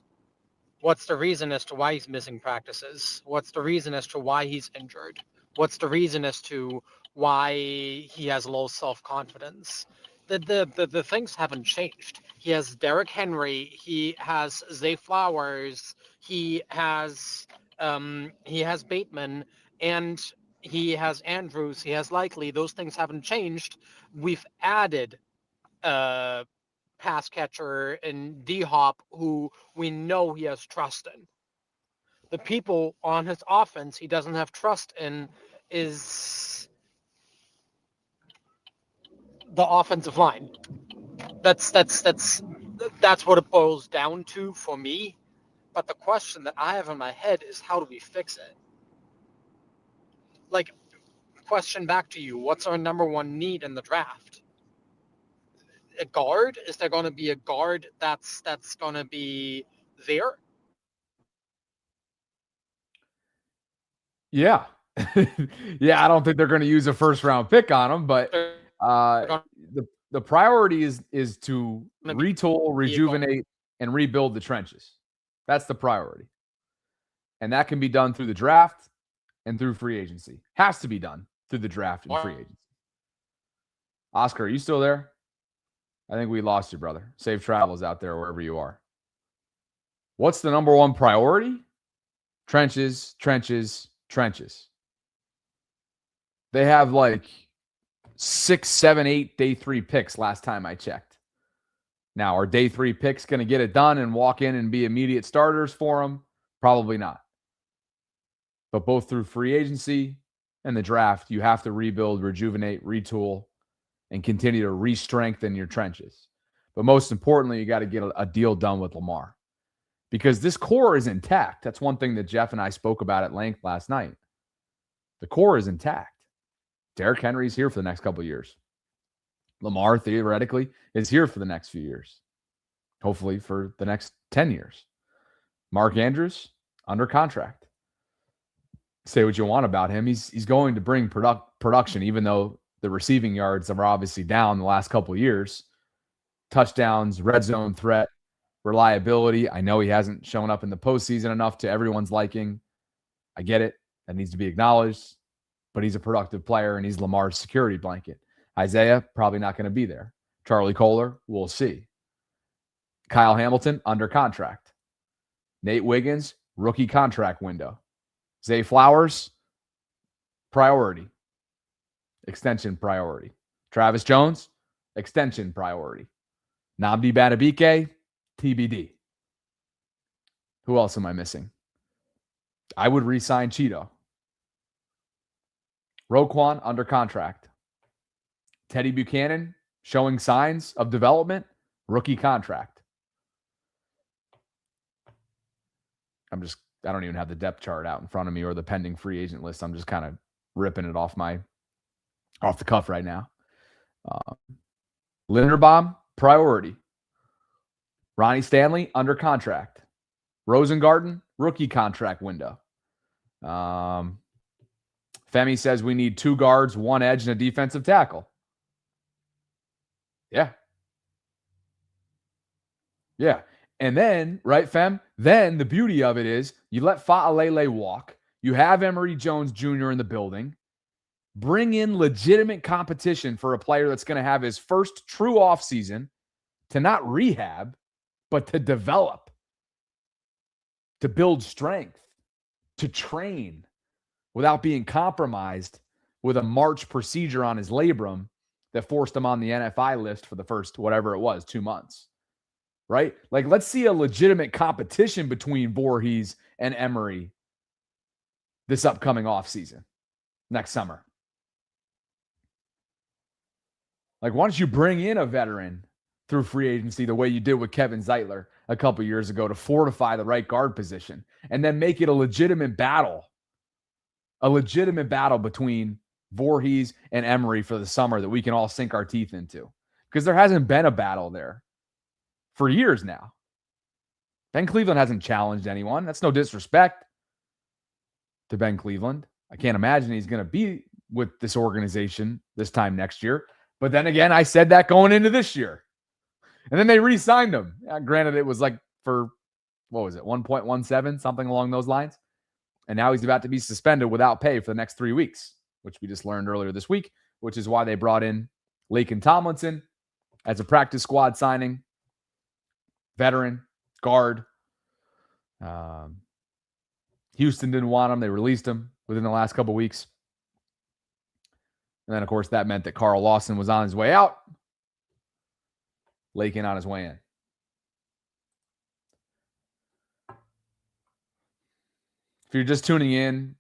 What's the reason as to why he's missing practices? What's the reason as to why he's injured? What's the reason as to why he has low self-confidence? The things haven't changed. He has Derrick Henry. He has Zay Flowers. He has Bateman, and he has Andrews. He has Likely. Those things haven't changed. We've added pass catcher and D-Hop, who we know he has trust in. The people on his offense he doesn't have trust in is the offensive line. That's what it boils down to for me. But the question that I have in my head is, how do we fix it? Like, question back to you, what's our number one need in the draft? A guard? Is there going to be a guard that's going to be there? Yeah. Yeah, I don't think they're going to use a first-round pick on him, but the priority is to retool, rejuvenate, and rebuild the trenches. That's the priority. And that can be done through the draft and through free agency. Has to be done through the draft and free agency. Oscar, are you still there? I think we lost you, brother. Safe travels out there wherever you are. What's the number one priority? Trenches, trenches, trenches. They have like 6, 7, 8 day 3 picks last time I checked. Now, are day 3 picks going to get it done and walk in and be immediate starters for them? Probably not. But both through free agency and the draft, you have to rebuild, rejuvenate, retool, and continue to re-strengthen your trenches. But most importantly, you got to get a deal done with Lamar. Because this core is intact. That's one thing that Jeff and I spoke about at length last night. The core is intact. Derrick Henry's here for the next couple of years. Lamar, theoretically, is here for the next few years. Hopefully for the next 10 years. Mark Andrews, under contract. Say what you want about him. He's going to bring production, even though the receiving yards are obviously down the last couple of years. Touchdowns, red zone threat, reliability. I know he hasn't shown up in the postseason enough to everyone's liking. I get it. That needs to be acknowledged. But he's a productive player, and he's Lamar's security blanket. Isaiah, probably not going to be there. Charlie Kohler, we'll see. Kyle Hamilton, under contract. Nate Wiggins, rookie contract window. Zay Flowers, priority. Extension priority. Travis Jones, extension priority. Nnamdi Banabike, TBD. Who else am I missing? I would re-sign Cheeto. Roquan, under contract. Teddy Buchanan, showing signs of development, rookie contract. I don't even have the depth chart out in front of me or the pending free agent list. I'm just kind of ripping it off the cuff right now. Linderbaum, priority. Ronnie Stanley, under contract. Rosengarten, rookie contract window. Femi says we need 2 guards, 1 edge, and a defensive tackle. Yeah. Yeah. And then, right, Fem? Then the beauty of it is you let Fa'alele walk. You have Emory Jones Jr. in the building. Bring in legitimate competition for a player that's going to have his first true offseason to not rehab, but to develop, to build strength, to train without being compromised with a March procedure on his labrum that forced him on the NFI list for the first, whatever it was, 2 months. Right? Like, let's see a legitimate competition between Voorhees and Emory this upcoming offseason, next summer. Like, why don't you bring in a veteran through free agency the way you did with Kevin Zeitler a couple years ago to fortify the right guard position and then make it a legitimate battle between Voorhees and Emory for the summer that we can all sink our teeth into? Because there hasn't been a battle there for years now. Ben Cleveland hasn't challenged anyone. That's no disrespect to Ben Cleveland. I can't imagine he's going to be with this organization this time next year. But then again, I said that going into this year. And then they re-signed him. Granted, it was like for, 1.17, something along those lines. And now he's about to be suspended without pay for the next 3 weeks, which we just learned earlier this week, which is why they brought in Laken Tomlinson as a practice squad signing. Veteran, guard. Houston didn't want him. They released him within the last couple weeks. And then, of course, that meant that Carl Lawson was on his way out. Laken on his way in. If you're just tuning in,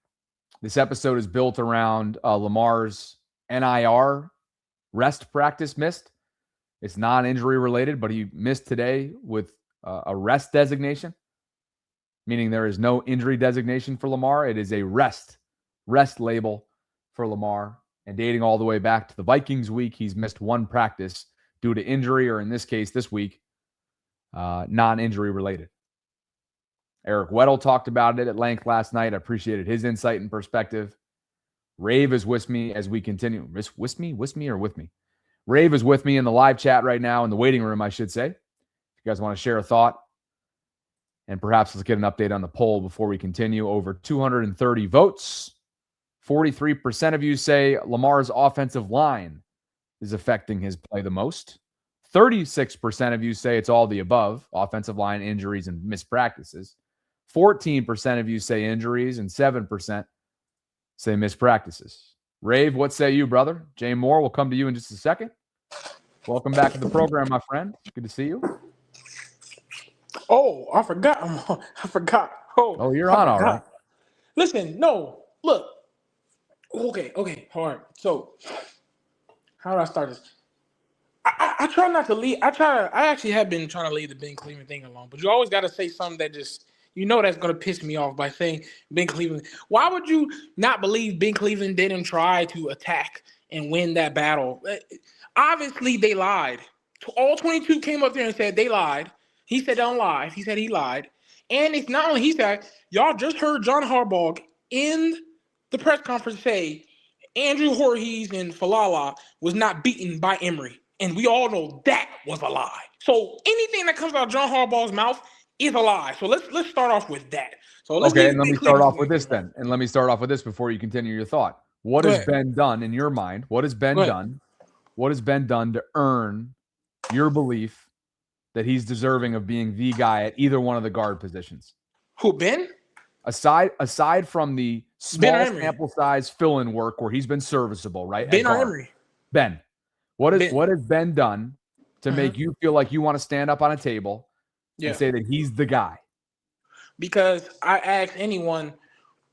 this episode is built around Lamar's NIR rest practice missed. It's non-injury related, but he missed today with a rest designation, meaning there is no injury designation for Lamar. It is a rest label for Lamar. And dating all the way back to the Vikings week, he's missed 1 practice due to injury, or in this case, this week, non-injury related. Eric Wedle talked about it at length last night. I appreciated his insight and perspective. Rave is with me as we continue. With me? Rave is with me in the live chat right now, in the waiting room, I should say. If you guys want to share a thought, and perhaps let's get an update on the poll before we continue. Over 230 votes. 43% of you say Lamar's offensive line is affecting his play the most. 36% of you say it's all the above, offensive line, injuries, and missed practices. 14% of you say injuries, and 7% say missed practices. Rave, what say you, brother? Jay Moore, we'll come to you in just a second. Welcome back to the program, my friend. Good to see you. Oh, I forgot. I forgot. Oh, you're on all right. Listen, no, look. Okay, all right. So, how do I start this? I try not to leave. I actually have been trying to leave the Ben Cleveland thing alone, but you always got to say something that just, that's going to piss me off by saying Ben Cleveland. Why would you not believe Ben Cleveland didn't try to attack and win that battle? Obviously, they lied. All 22 came up there and said they lied. He said don't lie. He said he lied. And it's not only he said, y'all just heard John Harbaugh in the press conference say Andrew Voorhees and Falala was not beaten by Emory. And we all know that was a lie. So anything that comes out of John Harbaugh's mouth is a lie. So let's start off with that. So let's and let me start off with this then. And let me start off with this before you continue your thought. What has Ben done in your mind? What has Ben done? What has Ben done to earn your belief that he's deserving of being the guy at either one of the guard positions? Who, Ben? Aside from the Ben or small Emery? sample size fill-in work where he's been serviceable, right? Ben at or guard. Emery? Ben, what Ben. has Ben done to make you feel like you want to stand up on a table Yeah. and say that he's the guy? Because I asked anyone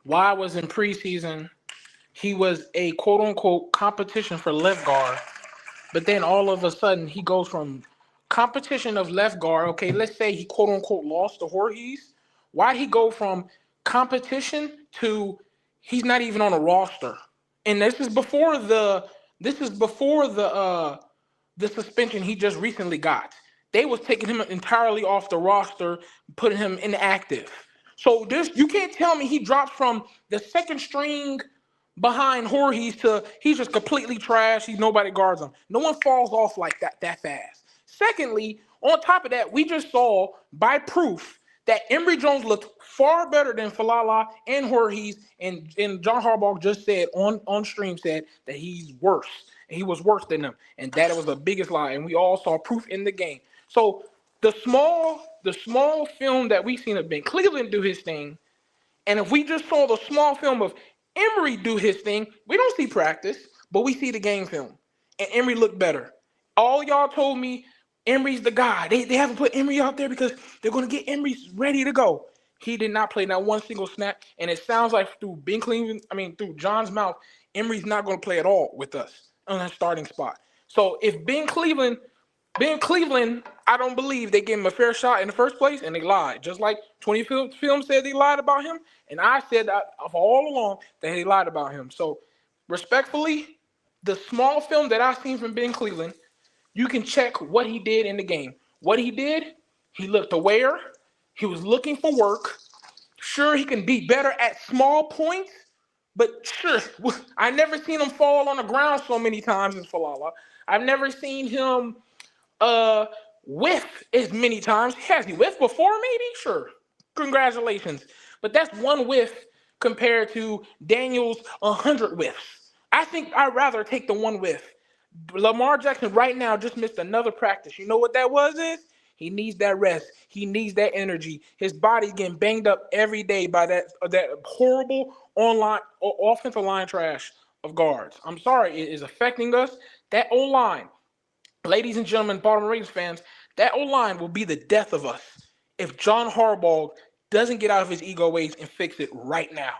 why was in preseason he was a quote unquote competition for left guard, but then all of a sudden he goes from competition of left guard. Okay, let's say he quote unquote lost to Voorhees. Why'd he go from competition to he's not even on a roster? And this is before the suspension he just recently got. They was taking him entirely off the roster, putting him inactive. So you can't tell me he drops from the second string behind Voorhees to he's just completely trash. Nobody guards him. No one falls off like that fast. Secondly, on top of that, we just saw by proof that Emory Jones looked far better than Falala and Voorhees, and John Harbaugh just said on stream said that he's worse. He was worse than them, and that was the biggest lie. And we all saw proof in the game. So the small film that we seen of Ben Cleveland do his thing, and if we just saw the small film of Emory do his thing, we don't see practice, but we see the game film, and Emory looked better. All y'all told me Emory's the guy. They haven't put Emory out there because they're going to get Emory ready to go. He did not play not one single snap, and it sounds like through through John's mouth, Emory's not going to play at all with us on that starting spot. So if Ben Cleveland, I don't believe they gave him a fair shot in the first place, and they lied. Just like 20 Film said they lied about him, and I said that all along that they lied about him. So respectfully, the small film that I've seen from Ben Cleveland, you can check what he did in the game. What he did, he looked aware. He was looking for work. Sure, he can be better at small points, but sure, I never seen him fall on the ground so many times as Falala. I've never seen him whiff as many times. Has he whiffed before? Maybe, sure. Congratulations. But that's one whiff compared to Daniel's 100 whiffs. I think I'd rather take the one whiff. Lamar Jackson right now just missed another practice. You know what that is? He needs that rest. He needs that energy. His body's getting banged up every day by that horrible offensive line trash of guards. I'm sorry, it is affecting us. That O-line, ladies and gentlemen, Baltimore Ravens fans, that O-line will be the death of us if John Harbaugh doesn't get out of his ego ways and fix it right now.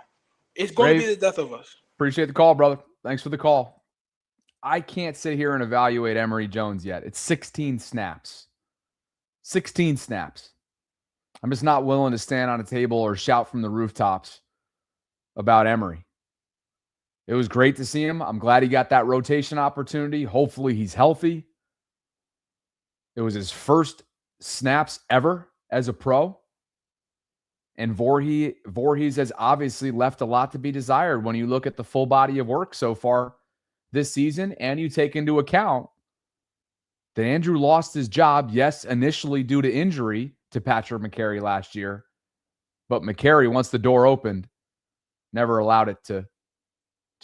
It's going to be the death of us. Appreciate the call, brother. Thanks for the call. I can't sit here and evaluate Emory Jones yet. It's 16 snaps. 16 snaps. I'm just not willing to stand on a table or shout from the rooftops about Emory. It was great to see him. I'm glad he got that rotation opportunity. Hopefully he's healthy. It was his first snaps ever as a pro. And Voorhees has obviously left a lot to be desired when you look at the full body of work so far this season, and you take into account that Andrew lost his job, yes, initially due to injury to Patrick McCary last year, but McCary, once the door opened, never allowed it to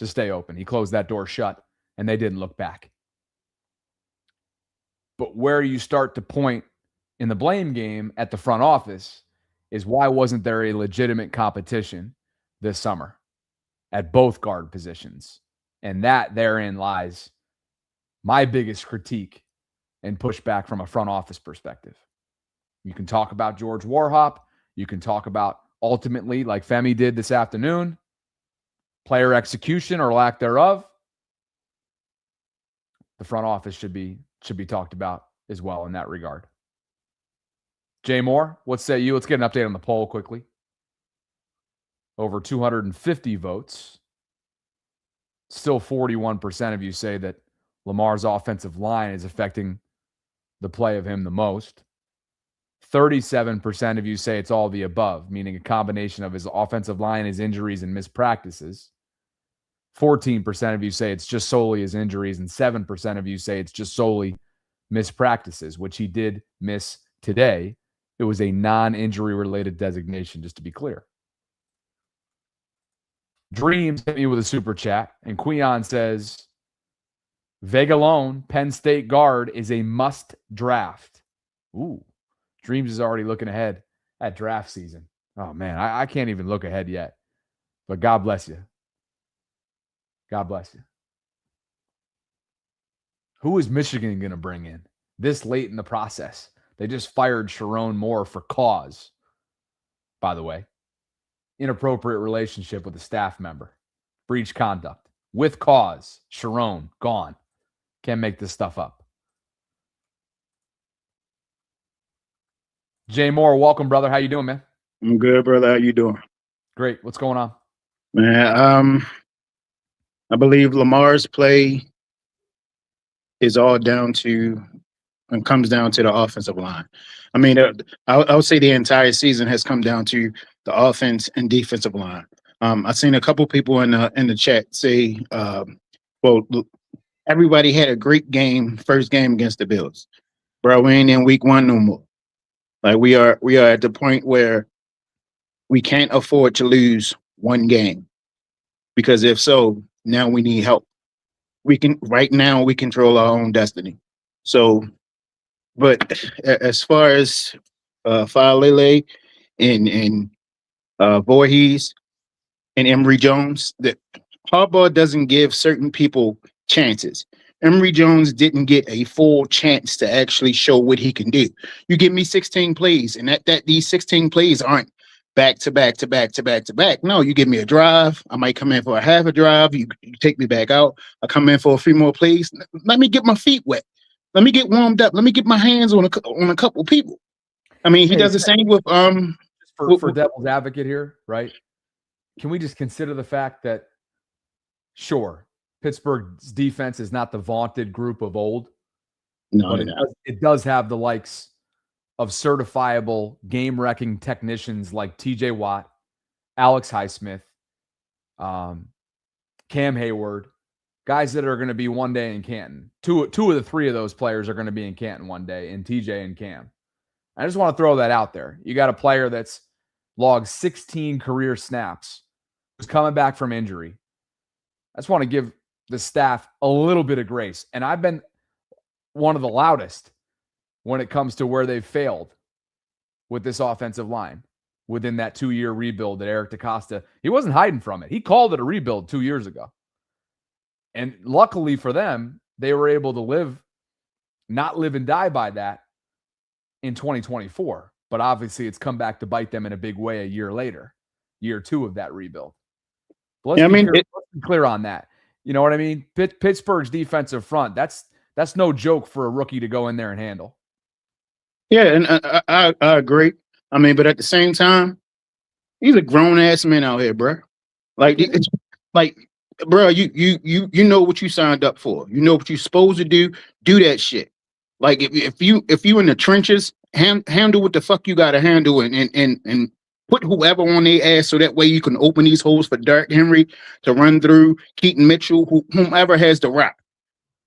stay open. He closed that door shut, and they didn't look back. But where you start to point in the blame game at the front office is why wasn't there a legitimate competition this summer at both guard positions? And that therein lies my biggest critique and pushback from a front office perspective. You can talk about George Warhop. You can talk about ultimately, like Femi did this afternoon, player execution or lack thereof. The front office should be talked about as well in that regard. Jay Moore, what say you? Let's get an update on the poll quickly. Over 250 votes. Still 41% of you say that Lamar's offensive line is affecting the play of him the most. 37% of you say it's all the above, meaning a combination of his offensive line, his injuries, and missed practices. 14% of you say it's just solely his injuries, and 7% of you say it's just solely missed practices, which he did miss today. It was a non-injury related designation, just to be clear. Dreams hit me with a super chat, and Queon says, Vegalone, Penn State guard, is a must draft. Ooh, Dreams is already looking ahead at draft season. Oh, man, I can't even look ahead yet. But God bless you. God bless you. Who is Michigan going to bring in this late in the process? They just fired Sharon Moore for cause, by the way. Inappropriate relationship with a staff member. Breach conduct. With cause. Sharon, gone. Can't make this stuff up. Jay Moore, welcome, brother. How you doing, man? I'm good, brother. How you doing? Great. What's going on? Man, I believe Lamar's play is all down to and comes down to the offensive line. I mean, I would say the entire season has come down to the offense and defensive line. I've seen a couple people in the chat say, well, everybody had a great game, first game against the Bills. Bro, we ain't in week 1 no more. Like we are at the point where we can't afford to lose one game. Because if so, now we need help. Right now we control our own destiny. So, but as far as Faalele and Voorhees and Emory Jones, that Harbaugh doesn't give certain people chances. Emory Jones didn't get a full chance to actually show what he can do. You give me 16 plays, and that these 16 plays aren't back to back to back to back to back. No, you give me a drive. I might come in for a half a drive. You take me back out. I come in for a few more plays. Let me get my feet wet. Let me get warmed up. Let me get my hands on a couple people. I mean, he does the same with for devil's advocate here, right? Can we just consider the fact that, sure, Pittsburgh's defense is not the vaunted group of old, but it does have the likes of certifiable game-wrecking technicians like T.J. Watt, Alex Highsmith, Cam Hayward, guys that are going to be one day in Canton. Two of the three of those players are going to be in Canton one day, in TJ and Cam. I just want to throw that out there. You got a player that's logged 16 career snaps, who's coming back from injury. I just want to give the staff a little bit of grace. And I've been one of the loudest when it comes to where they've failed with this offensive line within that 2-year rebuild that Eric DaCosta, he wasn't hiding from it. He called it a rebuild 2 years ago. And luckily for them, they were able to not live and die by that in 2024. But obviously it's come back to bite them in a big way a year later, year 2 of that rebuild. But let's be clear on that. You know what I mean? Pittsburgh's defensive front, that's no joke for a rookie to go in there and handle. Yeah, and I agree. I mean, but at the same time, he's a grown ass man out here, bro. Like, it's like, bro, you know what you signed up for. You know what you're supposed to do. Do that shit. Like, if you in the trenches, handle what the fuck you got to handle, and put whoever on their ass so that way you can open these holes for Derrick Henry to run through, Keaton Mitchell, whomever has the rock.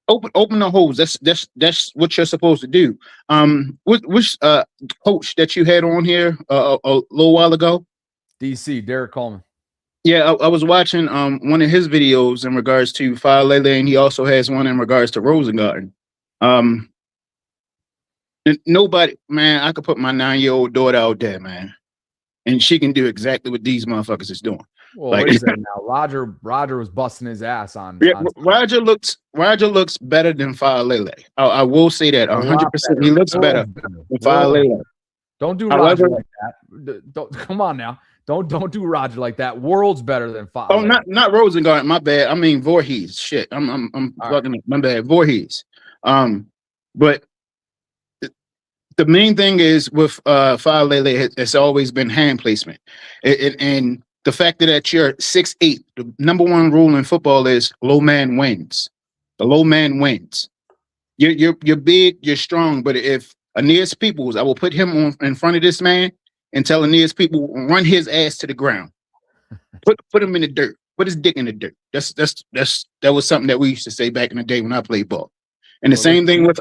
Open the holes. That's what you're supposed to do. Which coach that you had on here a little while ago? DC, Derek Coleman. Yeah, I was watching one of his videos in regards to Faalele, and he also has one in regards to Rosengarten. Nobody, man, I could put my 9-year-old daughter out there, man, and she can do exactly what these motherfuckers is doing. Well, like, wait a second now. Roger was busting his ass on. Yeah, Roger looks better than Faalele. I will say that 100%. He looks better than Faalele. Don't do Roger like that. Don't come on now. Don't do Roger like that. World's better than Faalele. Oh, not Rosengarten. My bad. I mean Voorhees. Shit, I'm fucking my bad. Voorhees. But the main thing is with Faalele, it's always been hand placement, and the fact that you're 6'8", the number one rule in football is low man wins. The low man wins. You're big, you're strong, but if Aeneas Peoples, I will put him in front of this man and tell Aeneas Peoples run his ass to the ground. Put him in the dirt. Put his dick in the dirt. That was something that we used to say back in the day when I played ball. And the same thing with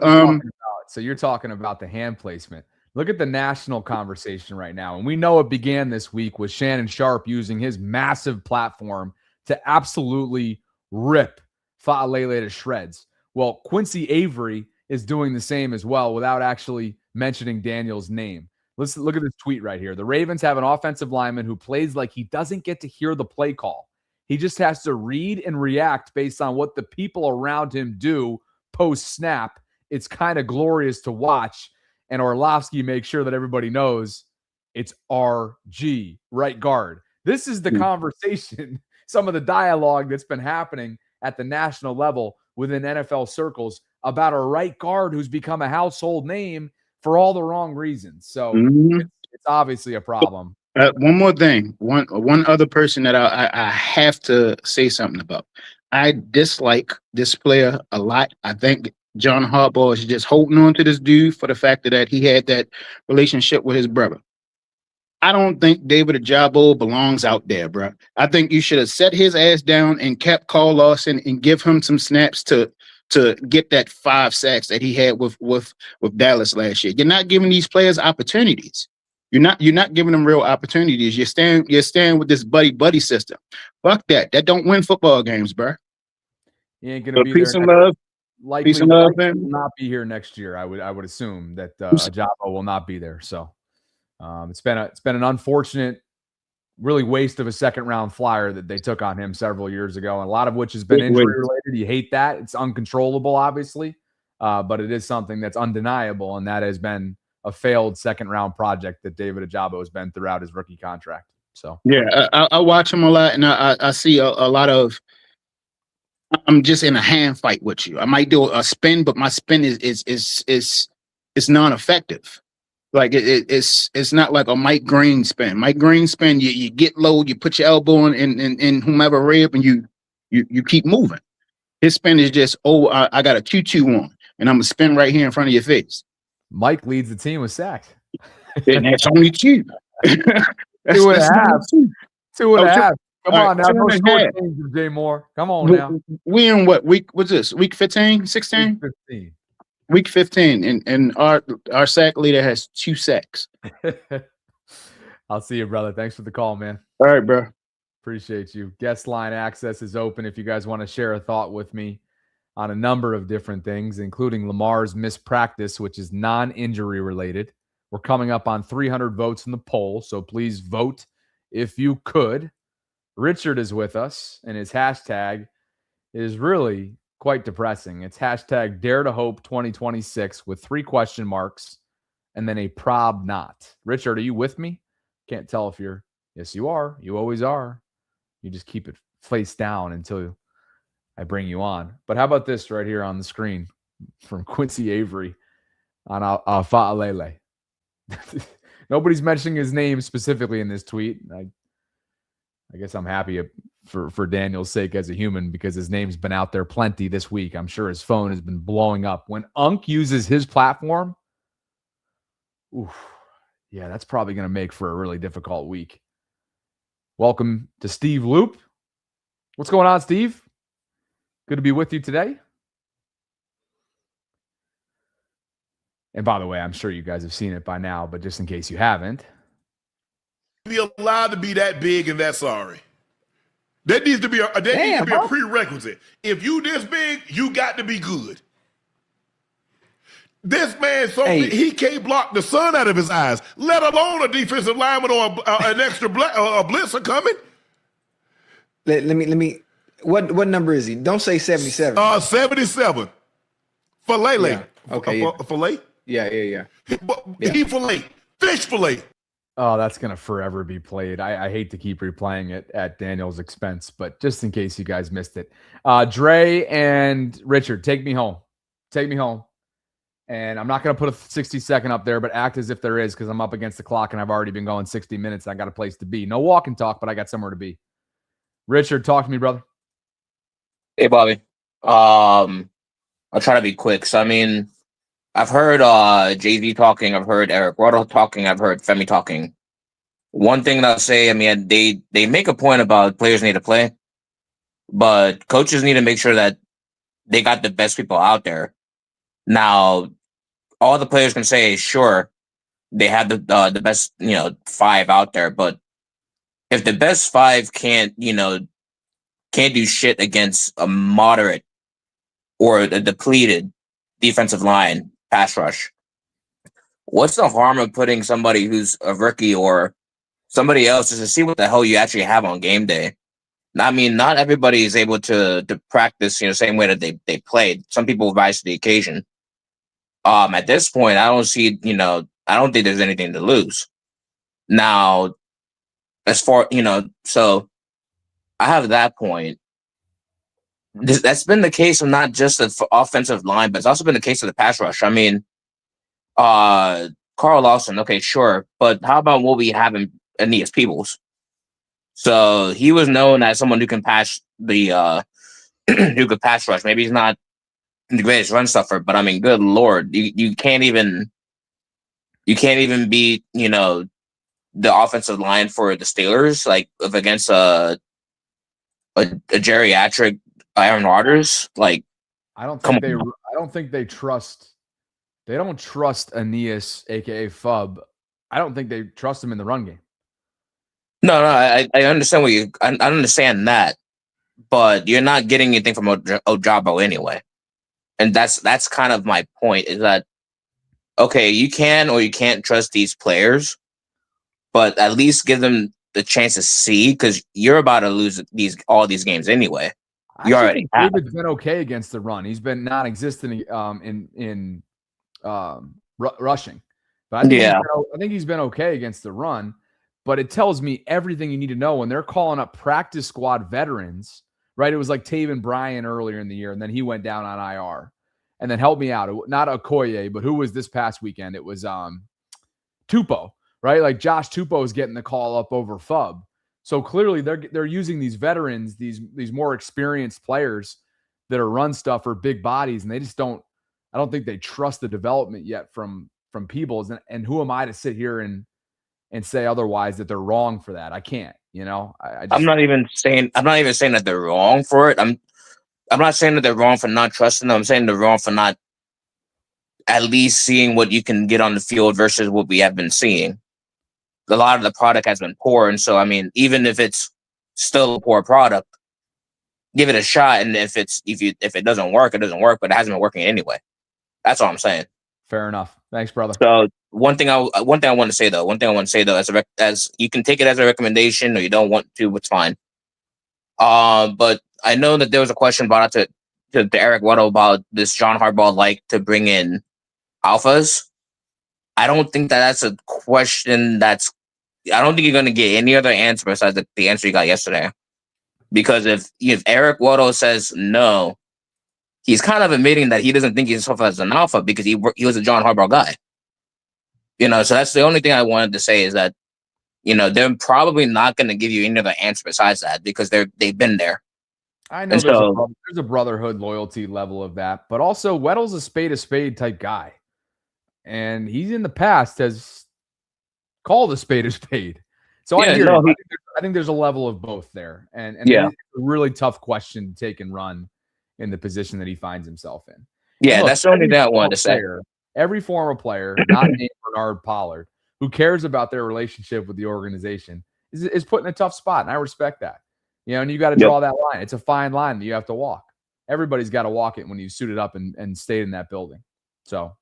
So you're talking about the hand placement. Look at the national conversation right now. And we know it began this week with Shannon Sharp using his massive platform to absolutely rip Faalele to shreds. Well, Quincy Avery is doing the same as well without actually mentioning Daniel's name. Listen, look at this tweet right here. The Ravens have an offensive lineman who plays like he doesn't get to hear the play call. He just has to read and react based on what the people around him do post-snap. It's kind of glorious to watch. And Orlovsky makes sure that everybody knows it's RG, right guard. This is the conversation, some of the dialogue that's been happening at the national level within NFL circles about a right guard who's become a household name for all the wrong reasons. So it's obviously a problem. One more thing. One other person that I have to say something about. I dislike this player a lot. I think John Harbaugh is just holding on to this dude for the fact that he had that relationship with his brother. I don't think David Ajabo belongs out there, bro. I think you should have set his ass down and kept Carl Lawson and give him some snaps to get that 5 sacks that he had with Dallas last year. You're not giving these players opportunities. You're not giving them real opportunities. You're staying with this buddy system. Fuck that. That don't win football games, bro. He ain't gonna be peace there. And love. Likely Peace and love, will man. not be here next year. I would assume that Ajabo will not be there. So it's been an unfortunate, really waste of a second round flyer that they took on him several years ago, and a lot of which has been injury related. You hate that. It's uncontrollable, obviously, but it is something that's undeniable, and that has been a failed second round project that David Ajabo has been throughout his rookie contract. So yeah, I watch him a lot, and I see a lot of. I'm just in a hand fight with you. I might do a spin, but my spin is non-effective. Like it's not like a Mike Green spin. Mike Green spin, you get low, you put your elbow in whomever rib, and you keep moving. His spin is just, I got a 2-2 on, and I'm gonna spin right here in front of your face. Mike leads the team with sacks. And that's only 2. That's 2.5. 2.5. Come on now, no 2.5. short games of Jay Moore. Come on now. We in what week? What's this? Week 15, 16? Week 15. Week 15, and our sack leader has 2 sacks. I'll see you, brother. Thanks for the call, man. All right, bro. Appreciate you. Guest line access is open if you guys want to share a thought with me on a number of different things, including Lamar's missed practice, which is non-injury related. We're coming up on 300 votes in the poll, so please vote if you could. Richard is with us, and his hashtag is really quite depressing. It's hashtag Dare to Hope 2026 with 3 question marks and then a prob not. Richard, are you with me? Can't tell if you're. Yes, you are. You always are. You just keep it face down until I bring you on. But how about this right here on the screen from Quincy Avery on Fa'alele? Nobody's mentioning his name specifically in this tweet. I guess I'm happy for Daniel's sake as a human because his name's been out there plenty this week. I'm sure his phone has been blowing up. When Unk uses his platform, yeah, that's probably going to make for a really difficult week. Welcome to Steve Loop. What's going on, Steve? Good to be with you today. And by the way, I'm sure you guys have seen it by now, but just in case you haven't. Be allowed to be that big and that sorry. That needs to be a prerequisite. If you this big, you got to be good. This man, he can't block the sun out of his eyes, let alone a defensive lineman or an extra a blitzer coming. Let me. What number is he? Don't say 77. 77. Filet. Yeah. Okay. Filet. Yeah. He filet. Fish filet. Oh, that's going to forever be played. I hate to keep replaying it at Daniel's expense, but just in case you guys missed it. Dre and Richard, take me home. Take me home. And I'm not going to put a 60-second up there, but act as if there is because I'm up against the clock and I've already been going 60 minutes. I got a place to be. No walk and talk, but I got somewhere to be. Richard, talk to me, brother. Hey, Bobby. I'll try to be quick. So, I mean, I've heard Jay-Z talking. I've heard Eric Weddle talking. I've heard Femi talking. One thing that I'll say, I mean, they make a point about players need to play, but coaches need to make sure that they got the best people out there. Now, all the players can say, sure, they have the best, 5 out there, but if the best 5 can't do shit against a moderate or a depleted defensive line pass rush, what's the harm of putting somebody who's a rookie or somebody else just to see what the hell you actually have on game day? I mean, not everybody is able to practice, same way that they played. Some people rise to the occasion. At this point, I don't see, I don't think there's anything to lose. Now, as far, so I have that point. That's been the case of not just the offensive line, but it's also been the case of the pass rush. I mean, Carl Lawson, okay, sure, but how about what we have in Aeneas Peebles? So he was known as someone who can pass the who could pass rush. Maybe he's not the greatest run stuffer, but I mean, good lord, you can't even beat the offensive line for the Steelers like against a geriatric Aaron Rodgers. Like, I don't come think on. I don't think they trust. They don't trust Aeneas, aka Fub. I don't think they trust him in the run game. No, I understand I understand that, but you're not getting anything from Ojabo anyway, and that's kind of my point. Is that okay? You can or you can't trust these players, but at least give them the chance to see, because you're about to lose all these games anyway. You already have. David's been okay against the run. He's been non-existent in rushing, but I think he's been okay against the run. But it tells me everything you need to know when they're calling up practice squad veterans, right? It was like Taven Bryan earlier in the year, and then he went down on IR. And then help me out, not Okoye, but who was this past weekend? It was Tupou, right? Like Josh Tupou is getting the call up over Fub. So clearly they're using these veterans, these more experienced players that are run stuff or big bodies, and they just don't. I don't think they trust the development yet from Peebles. And who am I to sit here and say otherwise, that they're wrong for that? I can't. I'm not even saying that they're wrong for it. I'm not saying that they're wrong for not trusting them. I'm saying they're wrong for not at least seeing what you can get on the field versus what we have been seeing. A lot of the product has been poor, and so I mean, even if it's still a poor product, give it a shot. And if it doesn't work, it doesn't work. But it hasn't been working anyway. That's all I'm saying. Fair enough. Thanks, brother. So one thing I want to say though, as you can take it as a recommendation, or you don't want to, it's fine. But I know that there was a question brought out to Eric Wedle about this John Harbaugh like to bring in alphas. I don't think that's a question I don't think you're going to get any other answer besides the answer you got yesterday. Because if Eric Wedle says no, he's kind of admitting that he doesn't think himself as an alpha because he was a John Harbaugh guy. So that's the only thing I wanted to say is that, they're probably not going to give you any other answer besides that because they've been there. I know there's a brotherhood loyalty level of that, but also Weddle's a spade type guy. And he's in the past has called a spade. So I think there's a level of both there. And it's a really tough question to take and run in the position that he finds himself in. Yeah, look, that's the only thing I wanted to say. Every former player, not named Bernard Pollard, who cares about their relationship with the organization, is put in a tough spot. And I respect that. And you got to draw that line. It's a fine line that you have to walk. Everybody's got to walk it when you suited up and stayed in that building. So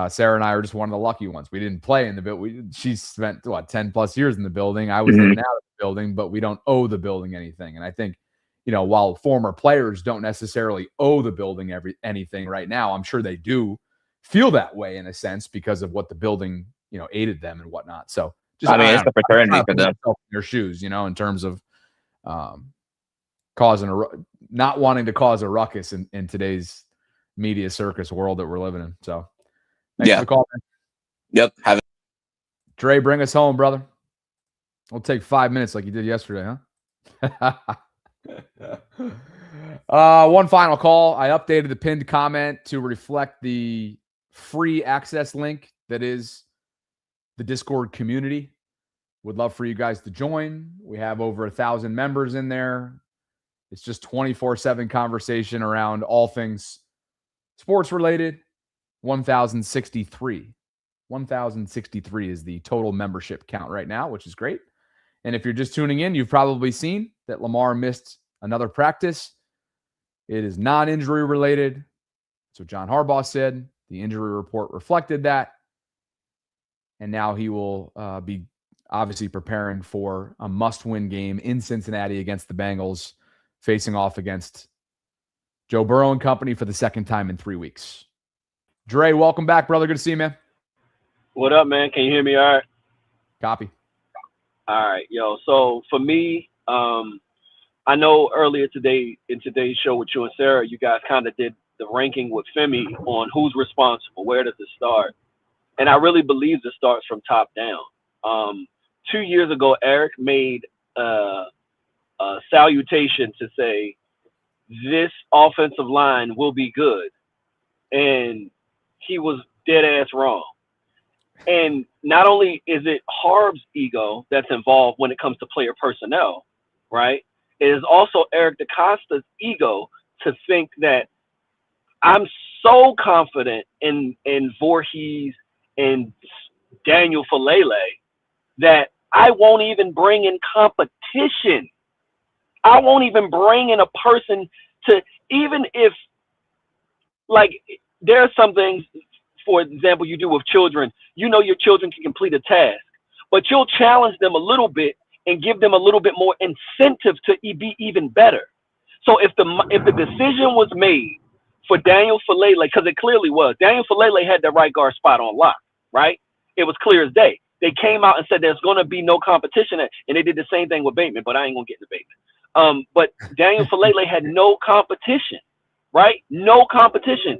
Sarah and I are just one of the lucky ones. We didn't play in the building. She spent 10 plus years in the building. I was in and out of the building, but we don't owe the building anything. And I think, while former players don't necessarily owe the building anything right now, I'm sure they do feel that way in a sense because of what the building, aided them and whatnot. So it's a fraternity for them. In their shoes, in terms of not wanting to cause a ruckus in today's media circus world that we're living in. So thanks for the call, man. Yep. Have it. Dre, bring us home, brother. We'll take 5 minutes like you did yesterday, huh? One final call. I updated the pinned comment to reflect the free access link that is the Discord community. Would love for you guys to join. We have over 1,000 members in there. It's just 24/7 conversation around all things sports related. 1,063. 1,063 is the total membership count right now, which is great. And if you're just tuning in, you've probably seen that Lamar missed another practice. It is non-injury related. So John Harbaugh said the injury report reflected that. and now he will be obviously preparing for a must-win game in Cincinnati against the Bengals, facing off against Joe Burrow and company for the second time in 3 weeks. Dre, welcome back, brother. Good to see you, man. What up, man? Can you hear me all right? Copy. All right, yo. So for me, I know earlier today in today's show with you and Sarah, you guys kind of did the ranking with Femi on who's responsible, where does it start? And I really believe it starts from top down. 2 years ago, Eric made a salutation to say, this offensive line will be good. And he was dead ass wrong. And not only is it Harb's ego that's involved when it comes to player personnel, right? It is also Eric DaCosta's ego to think that I'm so confident in Voorhees and Daniel Falele that I won't even bring in competition. I won't even bring in a person to, even if, like, there are some things, for example, you do with children. You know your children can complete a task, but you'll challenge them a little bit and give them a little bit more incentive to be even better. So if the decision was made for Daniel Falele, because it clearly was, Daniel Falele had the right guard spot on lock, right? It was clear as day. They came out and said there's going to be no competition, and they did the same thing with Bateman, but I ain't going to get into Bateman. But Daniel Falele had no competition, right? No competition.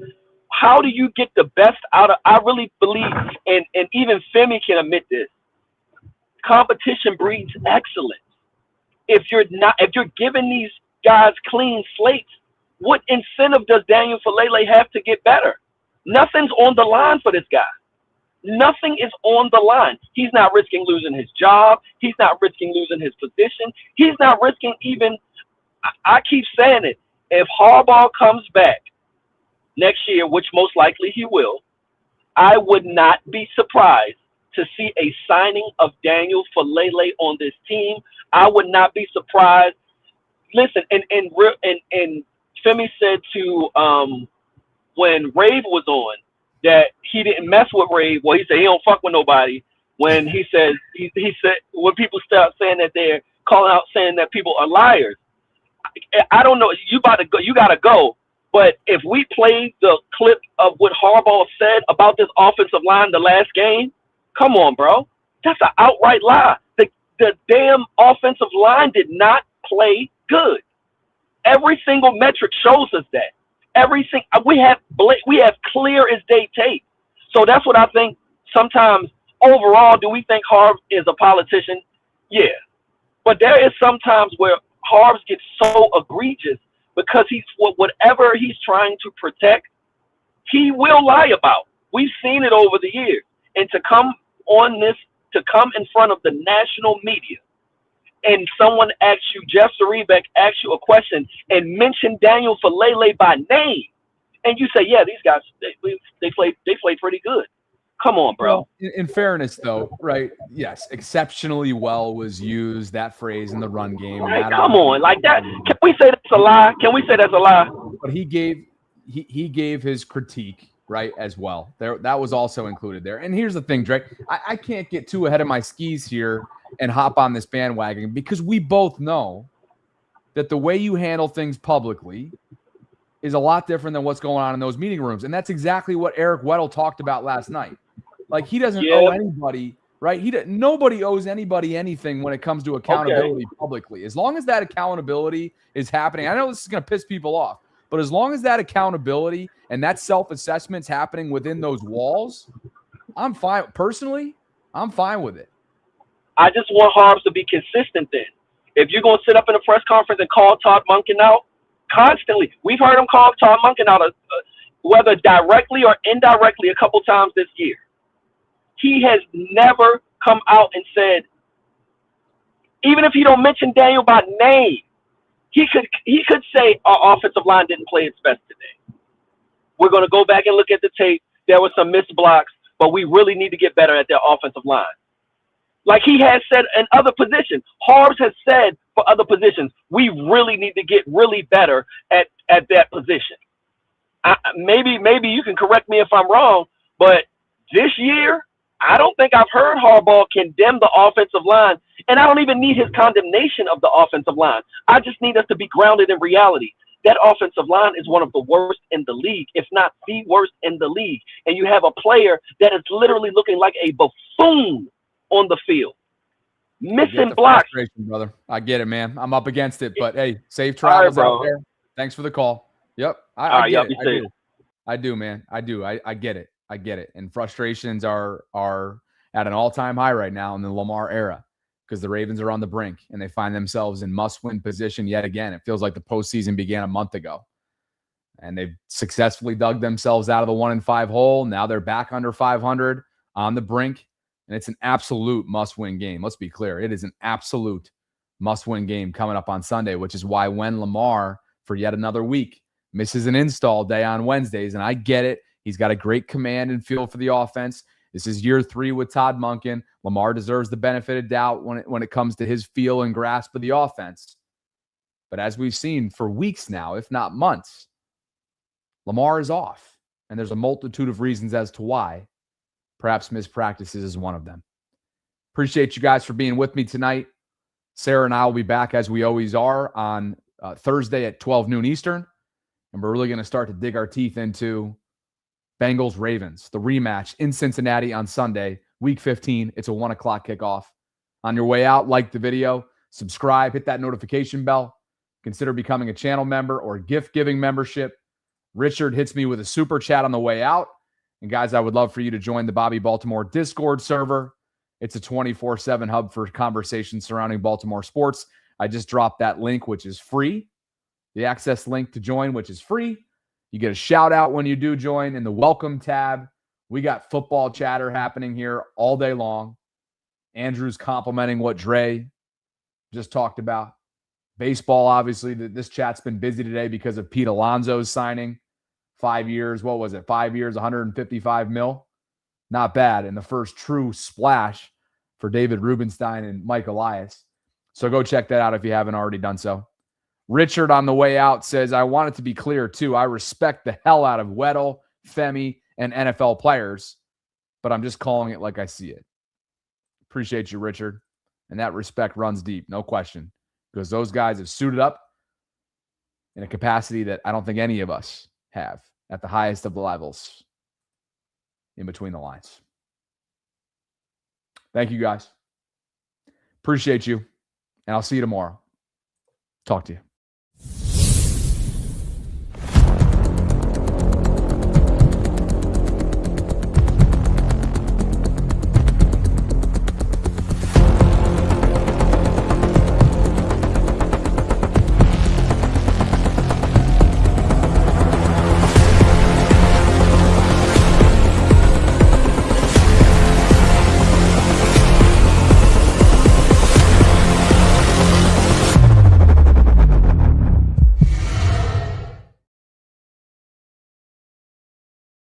How do you get the best out of, I really believe, and even Femi can admit this, competition breeds excellence. If you're giving these guys clean slates, what incentive does Daniel Falele have to get better? Nothing's on the line for this guy. Nothing is on the line. He's not risking losing his job. He's not risking losing his position. He's not risking even, I keep saying it, if Harbaugh comes back next year, which most likely he will, I would not be surprised to see a signing of Daniel Falele on this team. I would not be surprised. Listen, and Femi said to when Rave was on that he didn't mess with Rave. Well, he said he don't fuck with nobody. When he said he said when people start saying that they're calling out saying that people are liars. I don't know. You gotta go. But if we played the clip of what Harbaugh said about this offensive line the last game, come on, bro. That's an outright lie. The damn offensive line did not play good. Every single metric shows us that. We have clear as day tape. So that's what I think. Sometimes overall, do we think Harb is a politician? Yeah. But there is sometimes where Harbs gets so egregious because he's whatever he's trying to protect, he will lie about. We've seen it over the years. And to come in front of the national media and someone asks you, Jeff Zarebeck asks you a question and mention Daniel Falele by name, and you say, yeah, these guys, they play pretty good. Come on, bro. Well, in fairness, though, right? Yes, exceptionally well was used, that phrase in the run game. Right, come on, like that. Can we say that's a lie? Can we say that's a lie? But he gave his critique, right, as well. That was also included there. And here's the thing, Drake. I can't get too ahead of my skis here and hop on this bandwagon because we both know that the way you handle things publicly is a lot different than what's going on in those meeting rooms. And that's exactly what Eric Wedle talked about last night. Like, he doesn't owe anybody, right? Nobody owes anybody anything when it comes to accountability publicly. As long as that accountability is happening, I know this is going to piss people off, but as long as that accountability and that self-assessment's happening within those walls, I'm fine. Personally, I'm fine with it. I just want Harbs to be consistent then. If you're going to sit up in a press conference and call Todd Monken out constantly, we've heard him call Todd Monken out whether directly or indirectly a couple times this year. He has never come out and said, even if he don't mention Daniel by name, he could say our offensive line didn't play its best today. We're going to go back and look at the tape. There were some missed blocks, but we really need to get better at their offensive line. Like he has said in other positions, Harbs has said for other positions, we really need to get really better at that position. Maybe you can correct me if I'm wrong, but this year, I don't think I've heard Harbaugh condemn the offensive line, and I don't even need his condemnation of the offensive line. I just need us to be grounded in reality. That offensive line is one of the worst in the league, if not the worst in the league. And you have a player that is literally looking like a buffoon on the field. Missing blocks. Brother. I get it, man. I'm up against it, but hey, safe travels out there. Thanks for the call. Yep. I get it. I do, man. I do. I get it. I get it. And frustrations are at an all-time high right now in the Lamar era because the Ravens are on the brink and they find themselves in must-win position yet again. It feels like the postseason began a month ago. And they've successfully dug themselves out of the 1-5 hole. Now they're back under 500 on the brink. And it's an absolute must-win game. Let's be clear. It is an absolute must-win game coming up on Sunday, which is why when Lamar, for yet another week, misses an install day on Wednesdays, and I get it. He's got a great command and feel for the offense. This is year 3 with Todd Monken. Lamar deserves the benefit of doubt when it comes to his feel and grasp of the offense. But as we've seen for weeks now, if not months, Lamar is off. And there's a multitude of reasons as to why. Perhaps missed practices is one of them. Appreciate you guys for being with me tonight. Sarah and I will be back as we always are on Thursday at 12 noon Eastern. And we're really going to start to dig our teeth into Bengals Ravens, the rematch in Cincinnati on Sunday, week 15. It's a 1 o'clock kickoff. On your way out, like the video, subscribe, hit that notification bell. Consider becoming a channel member or gift giving membership. Richard hits me with a super chat on the way out. And guys, I would love for you to join the Bobby Baltimore Discord server. It's a 24/7 hub for conversations surrounding Baltimore sports. I just dropped that link, which is free. The access link to join, which is free. You get a shout out when you do join in the welcome tab. We got football chatter happening here all day long. Andrew's complimenting what Dre just talked about. Baseball, obviously, this chat's been busy today because of Pete Alonso's signing. 5 years, what was it? 5 years, 155 mil. Not bad. And the first true splash for David Rubenstein and Mike Elias. So go check that out if you haven't already done so. Richard on the way out says, I want it to be clear too. I respect the hell out of Wedle, Femi, and NFL players, but I'm just calling it like I see it. Appreciate you, Richard. And that respect runs deep, no question, because those guys have suited up in a capacity that I don't think any of us have at the highest of the levels in between the lines. Thank you, guys. Appreciate you. And I'll see you tomorrow. Talk to you.